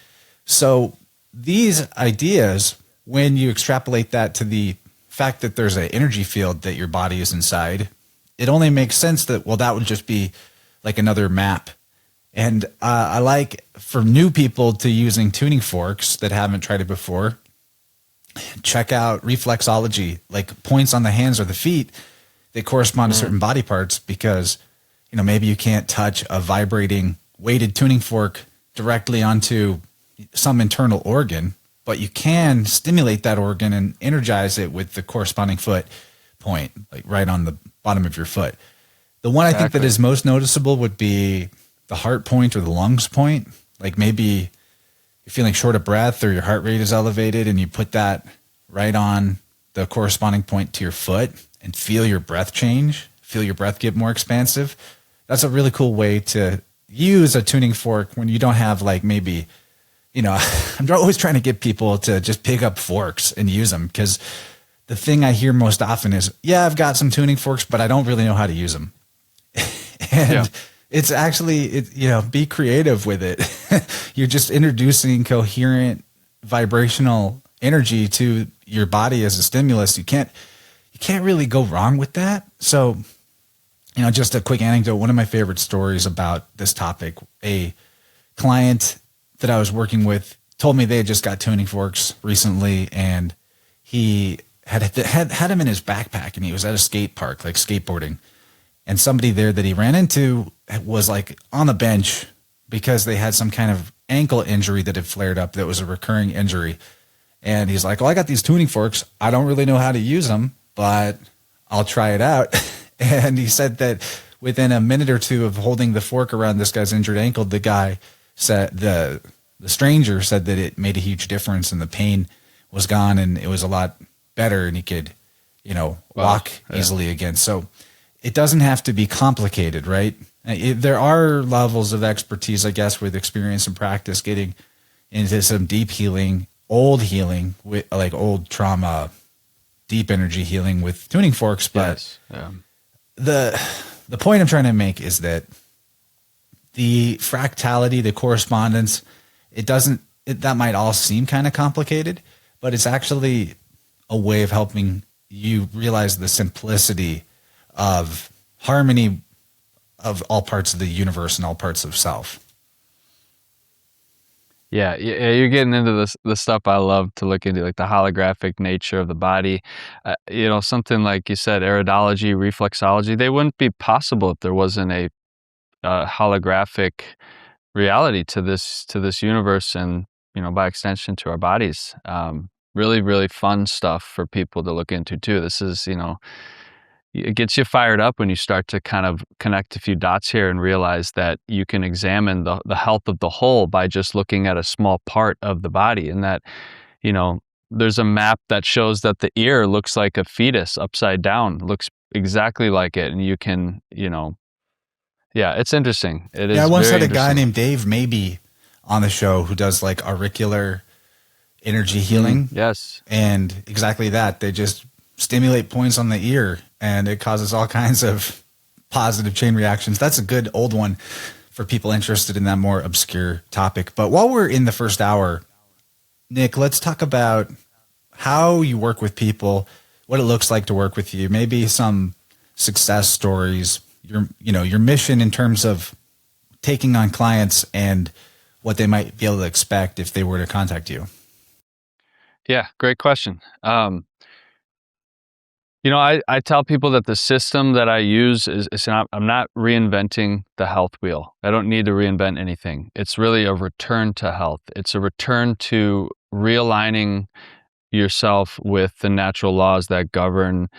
So these ideas, when you extrapolate that to the fact that there's an energy field that your body is inside, it only makes sense that, that would just be like another map. And I like, for new people to using tuning forks that haven't tried it before, check out reflexology, like points on the hands or the feet that correspond to certain body parts, because maybe you can't touch a vibrating weighted tuning fork directly onto some internal organ, but you can stimulate that organ and energize it with the corresponding foot point, like right on the bottom of your foot. The one I think that is most noticeable would be the heart point or the lungs point. Like maybe you're feeling short of breath or your heart rate is elevated, and you put that right on the corresponding point to your foot and feel your breath change, feel your breath get more expansive. That's a really cool way to use a tuning fork when you don't have, like, maybe, I'm always trying to get people to just pick up forks and use them, because the thing I hear most often is, I've got some tuning forks, but I don't really know how to use them. And it's actually, be creative with it. You're just introducing coherent vibrational energy to your body as a stimulus. You can't really go wrong with that. So, just a quick anecdote. One of my favorite stories about this topic, a client that I was working with told me they had just got tuning forks recently, and he had him in his backpack, and he was at a skate park, like skateboarding. And somebody there that he ran into was like on the bench because they had some kind of ankle injury that had flared up that was a recurring injury. And he's like, well, I got these tuning forks. I don't really know how to use them, but I'll try it out. And he said that within a minute or two of holding the fork around this guy's injured ankle, the guy said, the stranger said that it made a huge difference and the pain was gone and it was a lot better and he could, walk easily again. So it doesn't have to be complicated, right? There are levels of expertise, I guess, with experience and practice getting into some deep healing, old healing, with like old trauma, deep energy healing with tuning forks. But the point I'm trying to make is that the fractality, the correspondence, that might all seem kind of complicated, but it's actually a way of helping you realize the simplicity of harmony of all parts of the universe and all parts of self. Yeah, you're getting into the stuff I love to look into, like the holographic nature of the body. Something like you said, iridology, reflexology, they wouldn't be possible if there wasn't a holographic reality to this universe and, by extension to our bodies. Really, really fun stuff for people to look into too. This is, it gets you fired up when you start to kind of connect a few dots here and realize that you can examine the health of the whole by just looking at a small part of the body. And that, there's a map that shows that the ear looks like a fetus upside down, looks exactly like it. And you can, it's interesting. It is. I once very had a guy interesting. named Dave Maybe on the show who does like auricular energy healing. Yes. And exactly that. They just stimulate points on the ear and it causes all kinds of positive chain reactions. That's a good old one for people interested in that more obscure topic. But while we're in the first hour, Nick, let's talk about how you work with people, what it looks like to work with you, maybe some success stories, your mission in terms of taking on clients and what they might be able to expect if they were to contact you. Yeah, great question. I tell people that the system that I use is I'm not reinventing the health wheel. I don't need to reinvent anything. It's really a return to health. It's a return to realigning yourself with the natural laws that govern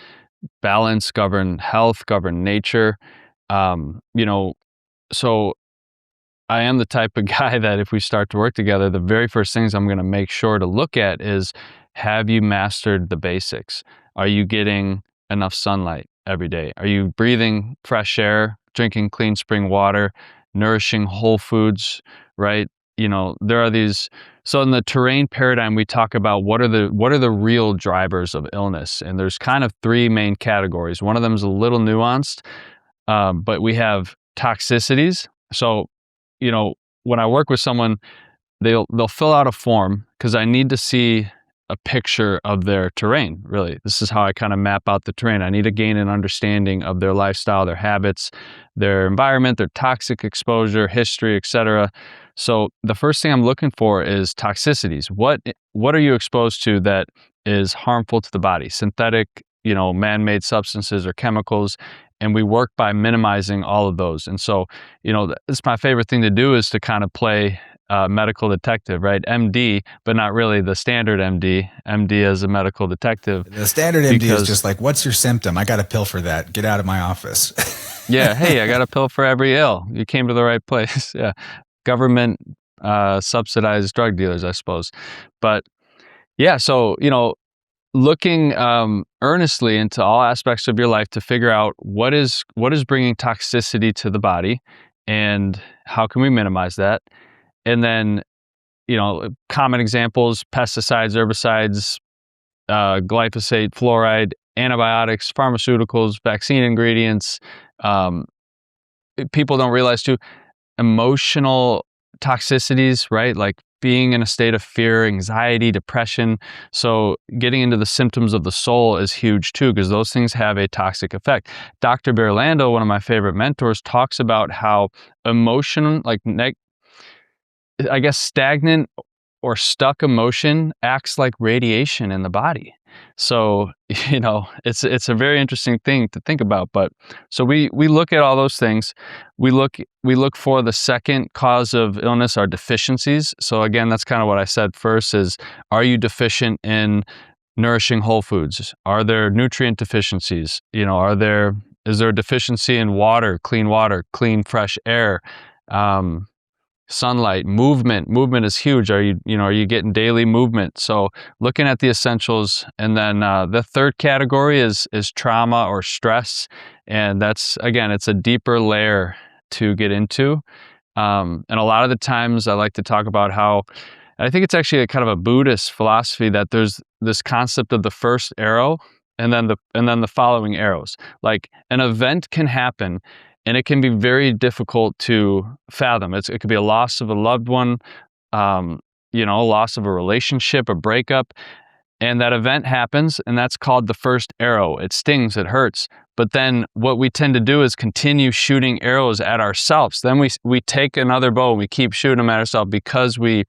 balance, govern health, govern nature. So I am the type of guy that if we start to work together, the very first things I'm going to make sure to look at is, have you mastered the basics? Are you getting enough sunlight every day? Are you breathing fresh air, drinking clean spring water, nourishing whole foods, right? There are these. So in the terrain paradigm, we talk about what are the real drivers of illness, and there's kind of three main categories. One of them is a little nuanced, but we have toxicities. So, when I work with someone, they'll fill out a form because I need to see a picture of their terrain. Really, this is how I kind of map out the terrain. I need to gain an understanding of their lifestyle, their habits, their environment, their toxic exposure, history, etc. So the first thing I'm looking for is toxicities. What are you exposed to that is harmful to the body? Synthetic, man-made substances or chemicals. And we work by minimizing all of those. And so, it's my favorite thing to do is to kind of play medical detective, right? MD, but not really the standard MD. MD as a medical detective. The standard MD is just like, what's your symptom? I got a pill for that. Get out of my office. Yeah. Hey, I got a pill for every ill. You came to the right place. Yeah. Government subsidized drug dealers, I suppose. But yeah, so, looking earnestly into all aspects of your life to figure out what is bringing toxicity to the body and how can we minimize that. And then, common examples, pesticides, herbicides, glyphosate, fluoride, antibiotics, pharmaceuticals, vaccine ingredients. People don't realize too, emotional toxicities, right? Like being in a state of fear, anxiety, depression. So getting into the symptoms of the soul is huge too, because those things have a toxic effect. Dr. Berlando, one of my favorite mentors, talks about how emotion, like stagnant or stuck emotion acts like radiation in the body. So, it's a very interesting thing to think about. But so we look at all those things. We look for the second cause of illness, are deficiencies. So again, that's kind of what I said first is, are you deficient in nourishing whole foods? Are there nutrient deficiencies? Is there a deficiency in water, clean, fresh air? Sunlight, movement is huge. Are you getting daily movement? So looking at the essentials. And then the third category is trauma or stress. And that's, again, it's a deeper layer to get into. And a lot of the times I like to talk about how, I think it's actually a kind of a Buddhist philosophy, that there's this concept of the first arrow and then the following arrows. Like an event can happen and it can be very difficult to fathom. It could be a loss of a loved one, loss of a relationship, a breakup, and that event happens, and that's called the first arrow. It stings, it hurts. But then what we tend to do is continue shooting arrows at ourselves. Then we take another bow and we keep shooting them at ourselves because we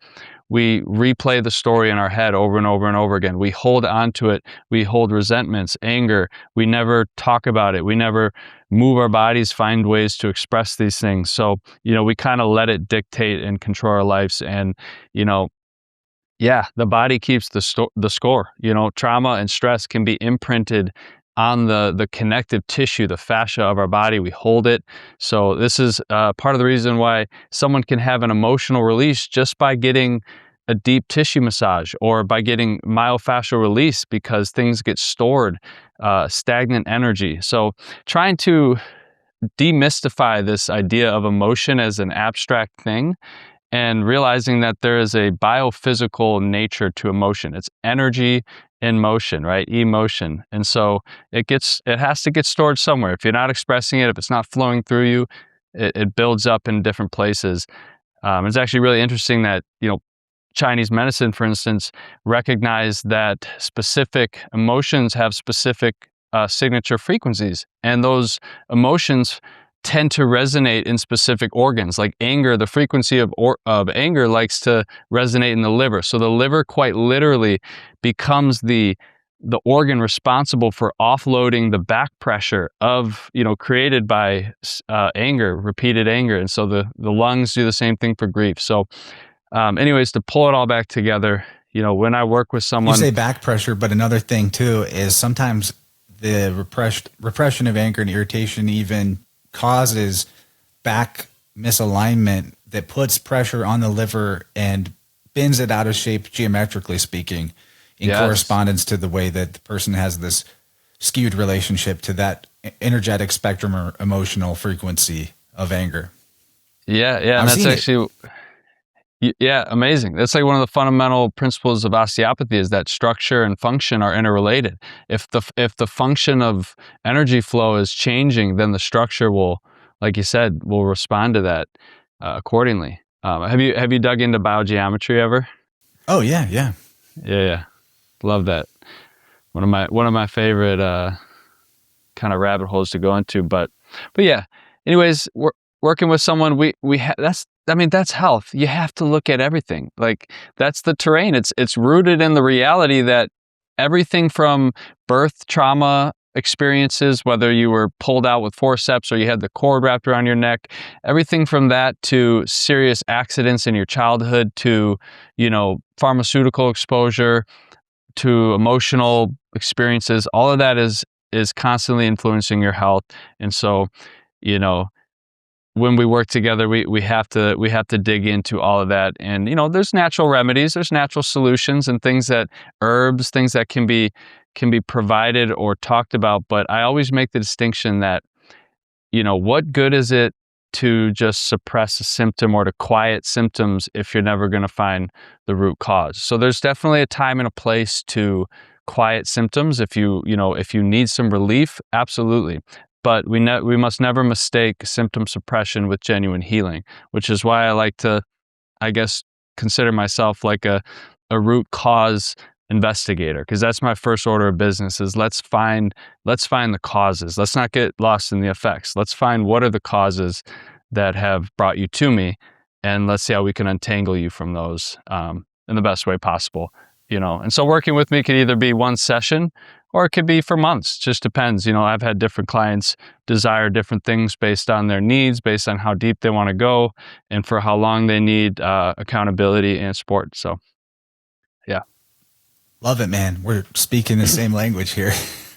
replay the story in our head over and over and over again. We hold on to it. We hold resentments, anger. We never talk about it. We never move our bodies, find ways to express these things. So, we kind of let it dictate and control our lives. And, the body keeps the score. Trauma and stress can be imprinted on the connective tissue, the fascia of our body. We hold it. So this is part of the reason why someone can have an emotional release just by getting a deep tissue massage or by getting myofascial release, because things get stored, stagnant energy. So trying to demystify this idea of emotion as an abstract thing and realizing that there is a biophysical nature to emotion. It's energy in motion, right? Emotion. And so it has to get stored somewhere. If you're not expressing it, if it's not flowing through you, it builds up in different places. It's actually really interesting that, Chinese medicine, for instance, recognized that specific emotions have specific signature frequencies, and those emotions tend to resonate in specific organs. Like anger, the frequency of anger likes to resonate in the liver. So the liver quite literally becomes the organ responsible for offloading the back pressure of, created by anger, repeated anger. And so the lungs do the same thing for grief. So anyways, to pull it all back together, when I work with someone. You say back pressure, but another thing too is sometimes the repression of anger and irritation even causes back misalignment that puts pressure on the liver and bends it out of shape, geometrically speaking, in correspondence to the way that the person has this skewed relationship to that energetic spectrum or emotional frequency of anger. Yeah. And that's actually, amazing. That's like one of the fundamental principles of osteopathy, is that structure and function are interrelated. If the function of energy flow is changing, then the structure will, like you said, will respond to that accordingly. Have you dug into biogeometry ever? Oh yeah. Yeah. Love that. One of my favorite kind of rabbit holes to go into. But yeah. Anyways, working with someone, that's health. You have to look at everything. Like, that's the terrain. It's rooted in the reality that everything from birth trauma experiences, whether you were pulled out with forceps or you had the cord wrapped around your neck, everything from that to serious accidents in your childhood to, pharmaceutical exposure to emotional experiences, all of that is constantly influencing your health. And so, when we work together, we have to dig into all of that. And, there's natural remedies, there's natural solutions and things that can be provided or talked about. But I always make the distinction that, what good is it to just suppress a symptom or to quiet symptoms if you're never going to find the root cause? So there's definitely a time and a place to quiet symptoms. If you need some relief, absolutely. But we must never mistake symptom suppression with genuine healing, which is why I like to, I guess, consider myself like a root cause investigator, because that's my first order of business is let's find the causes. Let's not get lost in the effects. Let's find what are the causes that have brought you to me, and let's see how we can untangle you from those. in the best way possible, And so working with me could either be one session or it could be for months. Just depends. I've had different clients desire different things based on their needs, based on how deep they want to go, and for how long they need accountability and support. So, yeah. Love it, man. We're speaking the same language here.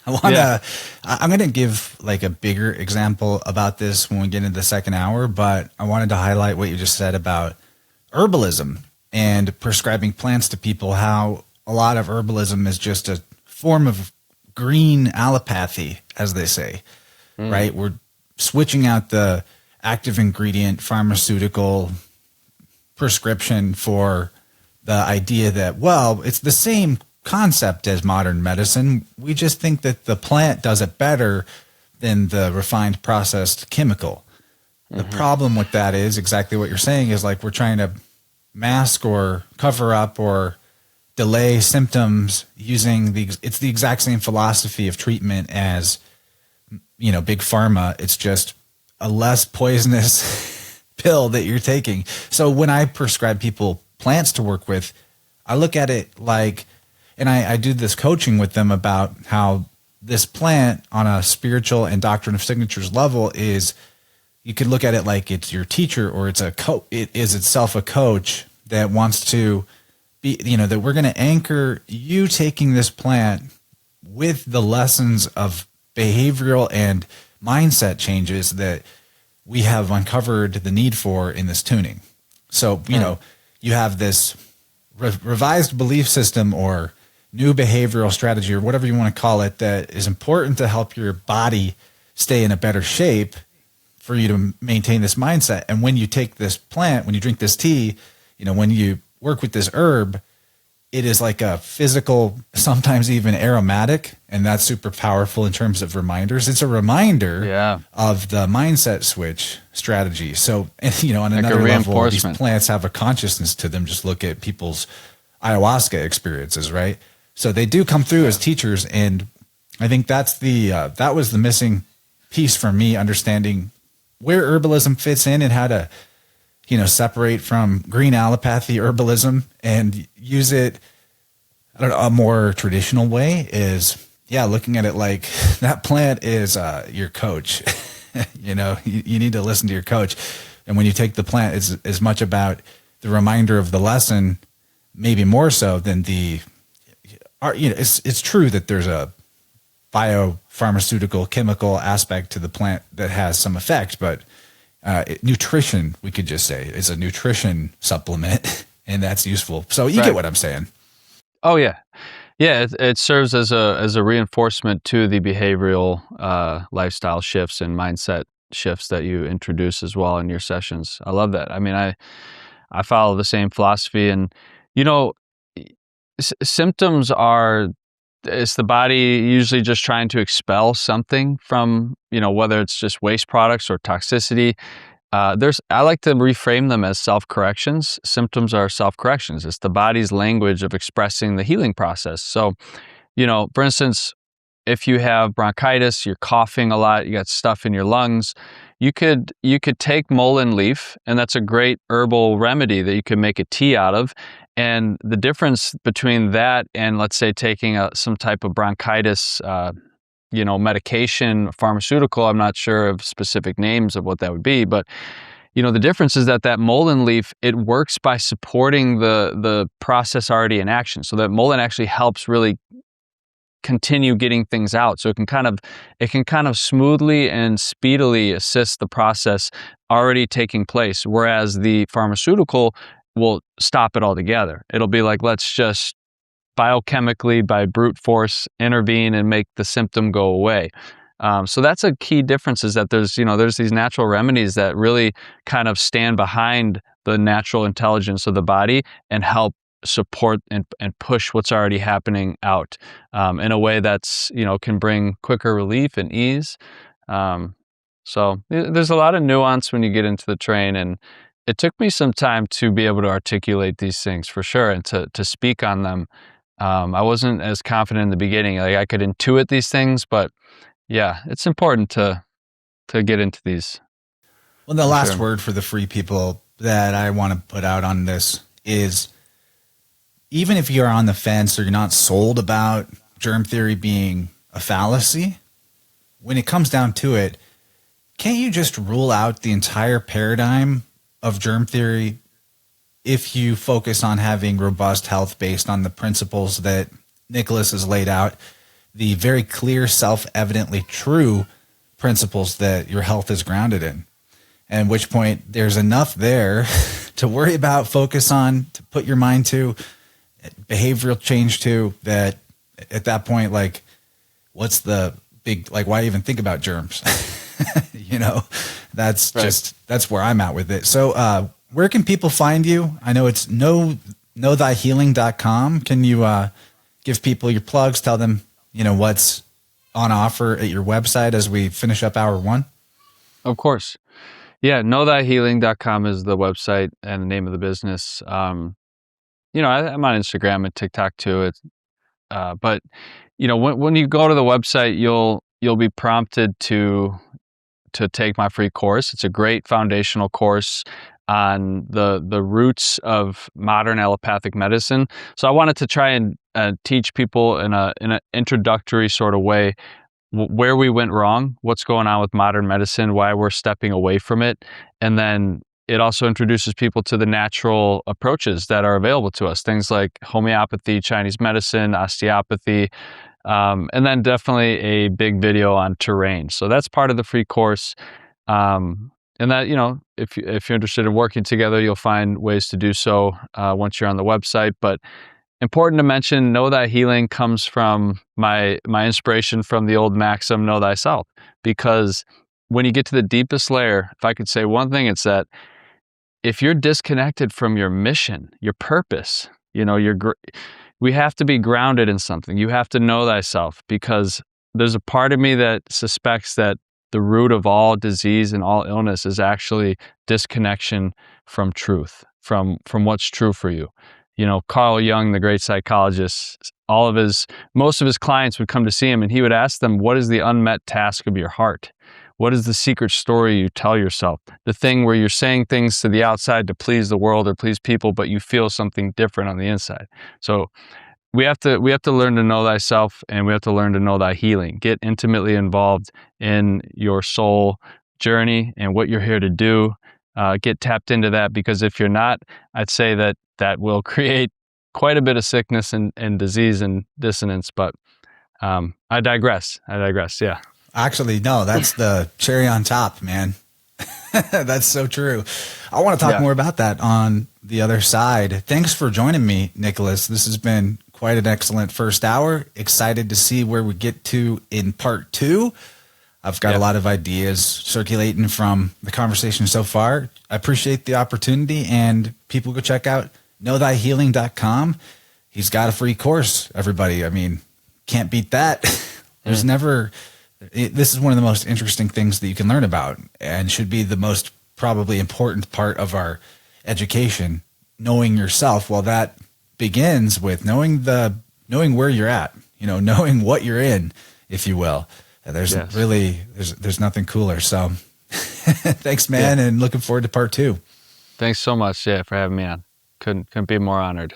I'm going to give like a bigger example about this when we get into the second hour, but I wanted to highlight what you just said about herbalism and prescribing plants to people, how a lot of herbalism is just a form of green allopathy, as they say, right? We're switching out the active ingredient pharmaceutical prescription for the idea that, well, it's the same concept as modern medicine. We just think that the plant does it better than the refined processed chemical. The problem with that is exactly what you're saying, is like we're trying to mask or cover up or delay symptoms using it's the exact same philosophy of treatment as, big pharma. It's just a less poisonous pill that you're taking. So when I prescribe people plants to work with, I look at it like, and I do this coaching with them about how this plant on a spiritual and doctrine of signatures level is, you could look at it like it's your teacher, or it is itself a coach that wants to be, that we're going to anchor you taking this plant with the lessons of behavioral and mindset changes that we have uncovered the need for in this tuning. So, you have this revised belief system or new behavioral strategy, or whatever you want to call it, that is important to help your body stay in a better shape for you to maintain this mindset. And when you take this plant, when you drink this tea, when you work with this herb, it is like a physical, sometimes even aromatic, and that's super powerful in terms of reminders. It's a reminder of the mindset switch strategy. So, on another level, these plants have a consciousness to them. Just look at people's ayahuasca experiences, right? So they do come through as teachers, and I think that's that was the missing piece for me, understanding where herbalism fits in and how to, separate from green allopathy herbalism and use it. I don't know, a more traditional way is, looking at it like that plant is your coach. You need to listen to your coach. And when you take the plant, it's as much about the reminder of the lesson, maybe more so than it's true that there's a biopharmaceutical chemical aspect to the plant that has some effect, but nutrition, we could just say, is a nutrition supplement, and that's useful. So you get what I'm saying. Oh yeah. Yeah. It serves as a reinforcement to the behavioral lifestyle shifts and mindset shifts that you introduce as well in your sessions. I love that. I mean, I follow the same philosophy, and, symptoms it's the body usually just trying to expel something from, whether it's just waste products or toxicity. I like to reframe them as self-corrections. Symptoms are self-corrections. It's the body's language of expressing the healing process. So, for instance, if you have bronchitis, you're coughing a lot, you got stuff in your lungs, you could take mullein leaf, and that's a great herbal remedy that you could make a tea out of. And the difference between that and, let's say, taking some type of bronchitis, medication, pharmaceutical, I'm not sure of specific names of what that would be, but the difference is that mullein leaf, it works by supporting the process already in action. So that mullein actually helps really continue getting things out. So it can kind of smoothly and speedily assist the process already taking place. Whereas the pharmaceutical will stop it altogether. It'll be like, let's just biochemically, by brute force, intervene and make the symptom go away. So that's a key difference, is that there's these natural remedies that really kind of stand behind the natural intelligence of the body and help support and push what's already happening out in a way that's, can bring quicker relief and ease. So there's a lot of nuance when you get into the train, and it took me some time to be able to articulate these things for sure, and to speak on them. I wasn't as confident in the beginning. Like, I could intuit these things, but yeah, it's important to get into these. Well, the last word for the free people that I want to put out on this is, even if you're on the fence or you're not sold about germ theory being a fallacy, when it comes down to it, can't you just rule out the entire paradigm of germ theory if you focus on having robust health based on the principles that Nicholas has laid out, the very clear, self-evidently true principles that your health is grounded in? At which point there's enough there to worry about, focus on, to put your mind to, behavioral change to, that at that point, like, what's the big, like, why even think about germs? You know, that's right. That's where I'm at with it. So where can people find you? I know it's knowthyhealing.com. Can you give people your plugs, tell them, you know, what's on offer at your website as we finish up hour one? Of course. Yeah, knowthyhealing.com is the website and the name of the business. I'm on Instagram and TikTok too. But when you go to the website, you'll be prompted to take my free course. It's a great foundational course on the roots of modern allopathic medicine. So I wanted to try and teach people in an introductory sort of way where we went wrong, what's going on with modern medicine, why we're stepping away from it. And then it also introduces people to the natural approaches that are available to us, things like homeopathy, Chinese medicine, osteopathy, and then definitely a big video on terrain. So that's part of the free course. And that, if you're interested in working together, you'll find ways to do so once you're on the website. But important to mention, Know Thy Healing comes from my inspiration from the old maxim, Know Thyself. Because when you get to the deepest layer, if I could say one thing, it's that if you're disconnected from your mission, your purpose, we have to be grounded in something. You have to know thyself, because there's a part of me that suspects that the root of all disease and all illness is actually disconnection from truth, from what's true for you. Carl Jung, the great psychologist, most of his clients would come to see him and he would ask them, what is the unmet task of your heart? What is the secret story you tell yourself? The thing where you're saying things to the outside to please the world or please people, but you feel something different on the inside. So we have to learn to know thyself, and we have to learn to know thy healing. Get intimately involved in your soul journey and what you're here to do. Get tapped into that, because if you're not, I'd say that will create quite a bit of sickness and disease and dissonance. But I digress. Yeah. Actually, no, that's the cherry on top, man. That's so true. I want to talk more about that on the other side. Thanks for joining me, Nicholas. This has been quite an excellent first hour. Excited to see where we get to in part two. I've got a lot of ideas circulating from the conversation so far. I appreciate the opportunity, and people go check out knowthyhealing.com. He's got a free course, everybody. I mean, can't beat that. This is one of the most interesting things that you can learn about, and should be the most probably important part of our education, knowing yourself. Well, that begins with knowing where you're at, knowing what you're in, if you will. There's nothing cooler. So thanks, man. And looking forward to part two. Thanks so much. For having me on. Couldn't be more honored.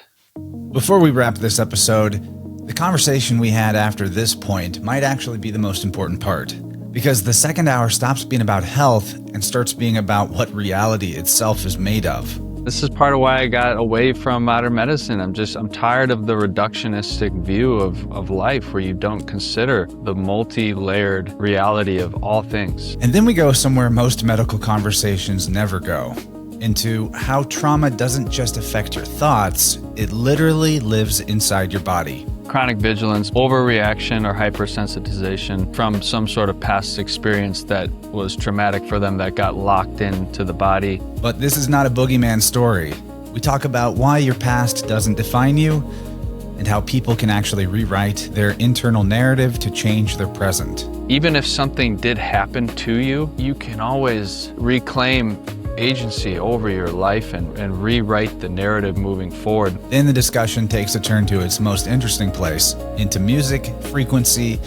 Before we wrap this episode, the conversation we had after this point might actually be the most important part, because the second hour stops being about health and starts being about what reality itself is made of. This is part of why I got away from modern medicine. I'm tired of the reductionistic view of life, where you don't consider the multi-layered reality of all things. And then we go somewhere most medical conversations never go, into how trauma doesn't just affect your thoughts, it literally lives inside your body. Chronic vigilance, overreaction, or hypersensitization from some sort of past experience that was traumatic for them, that got locked into the body. But this is not a boogeyman story. We talk about why your past doesn't define you, and how people can actually rewrite their internal narrative to change their present. Even if something did happen to you, you can always reclaim agency over your life and rewrite the narrative moving forward. Then the discussion takes a turn to its most interesting place, into music, frequency,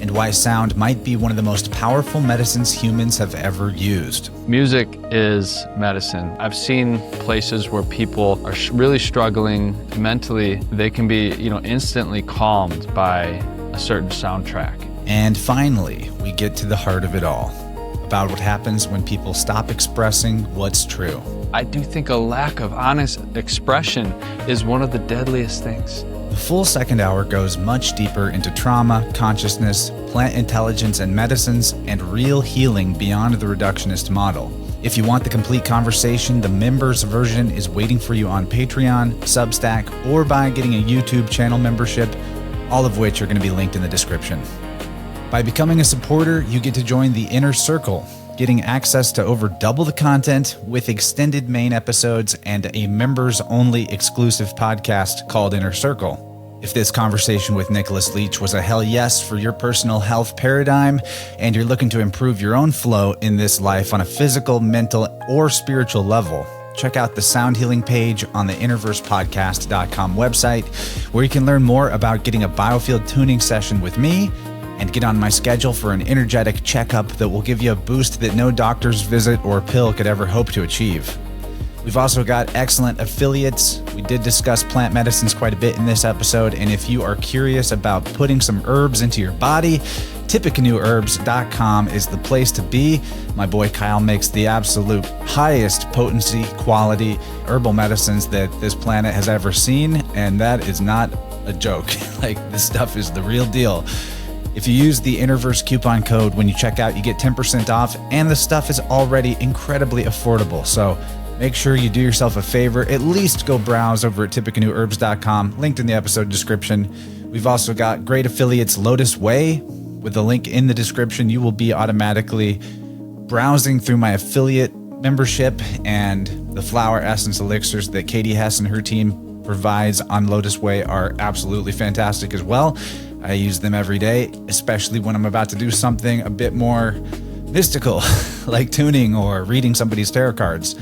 and why sound might be one of the most powerful medicines humans have ever used. Music is medicine. I've seen places where people are really struggling mentally. They can be, instantly calmed by a certain soundtrack. And finally, we get to the heart of it all, about what happens when people stop expressing what's true. I do think a lack of honest expression is one of the deadliest things. The full second hour goes much deeper into trauma, consciousness, plant intelligence and medicines, and real healing beyond the reductionist model. If you want the complete conversation, the members version is waiting for you on Patreon, Substack, or by getting a YouTube channel membership, all of which are going to be linked in the description. By becoming a supporter, you get to join the Inner Circle, getting access to over double the content with extended main episodes and a members-only exclusive podcast called Inner Circle. If this conversation with Nicholas Leach was a hell yes for your personal health paradigm, and you're looking to improve your own flow in this life on a physical, mental, or spiritual level, check out the sound healing page on the InnerVersePodcast.com website, where you can learn more about getting a Biofield tuning session with me, and get on my schedule for an energetic checkup that will give you a boost that no doctor's visit or pill could ever hope to achieve. We've also got excellent affiliates. We did discuss plant medicines quite a bit in this episode, and if you are curious about putting some herbs into your body, TippecanuHerbs.com is the place to be. My boy Kyle makes the absolute highest potency, quality herbal medicines that this planet has ever seen, and that is not a joke. This stuff is the real deal. If you use the InnerVerse coupon code when you check out, you get 10% off, and the stuff is already incredibly affordable. So make sure you do yourself a favor, at least go browse over at TippecanuHerbs.com, linked in the episode description. We've also got great affiliates Lotus Way. With the link in the description, you will be automatically browsing through my affiliate membership, and the flower essence elixirs that Katie Hess and her team provides on Lotus Way are absolutely fantastic as well. I use them every day, especially when I'm about to do something a bit more mystical, like tuning or reading somebody's tarot cards.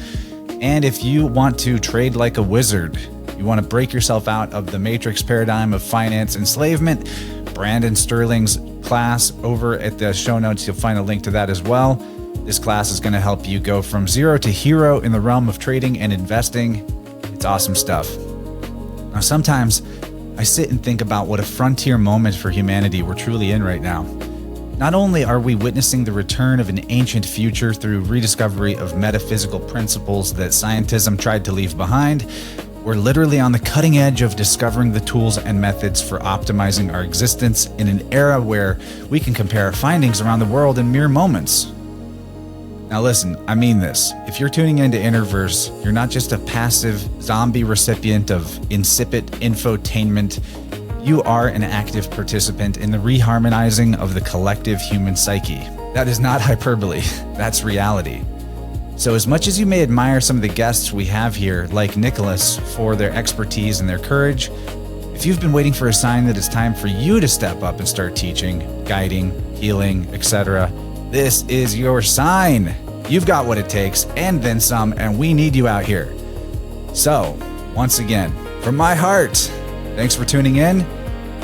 And if you want to trade like a wizard, you want to break yourself out of the matrix paradigm of finance enslavement, Brandon Sterling's class over at the show notes, you'll find a link to that as well. This class is going to help you go from zero to hero in the realm of trading and investing. It's awesome stuff. Now, sometimes I sit and think about what a frontier moment for humanity we're truly in right now. Not only are we witnessing the return of an ancient future through rediscovery of metaphysical principles that scientism tried to leave behind, we're literally on the cutting edge of discovering the tools and methods for optimizing our existence in an era where we can compare our findings around the world in mere moments. Now listen, I mean this. If you're tuning into InnerVerse, you're not just a passive zombie recipient of insipid infotainment. You are an active participant in the reharmonizing of the collective human psyche. That is not hyperbole, that's reality. So as much as you may admire some of the guests we have here, like Nicholas, for their expertise and their courage, if you've been waiting for a sign that it's time for you to step up and start teaching, guiding, healing, etc., this is your sign. You've got what it takes and then some, and we need you out here. So, once again, from my heart, thanks for tuning in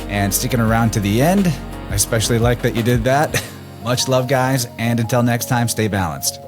and sticking around to the end. I especially like that you did that. Much love, guys, and until next time, stay balanced.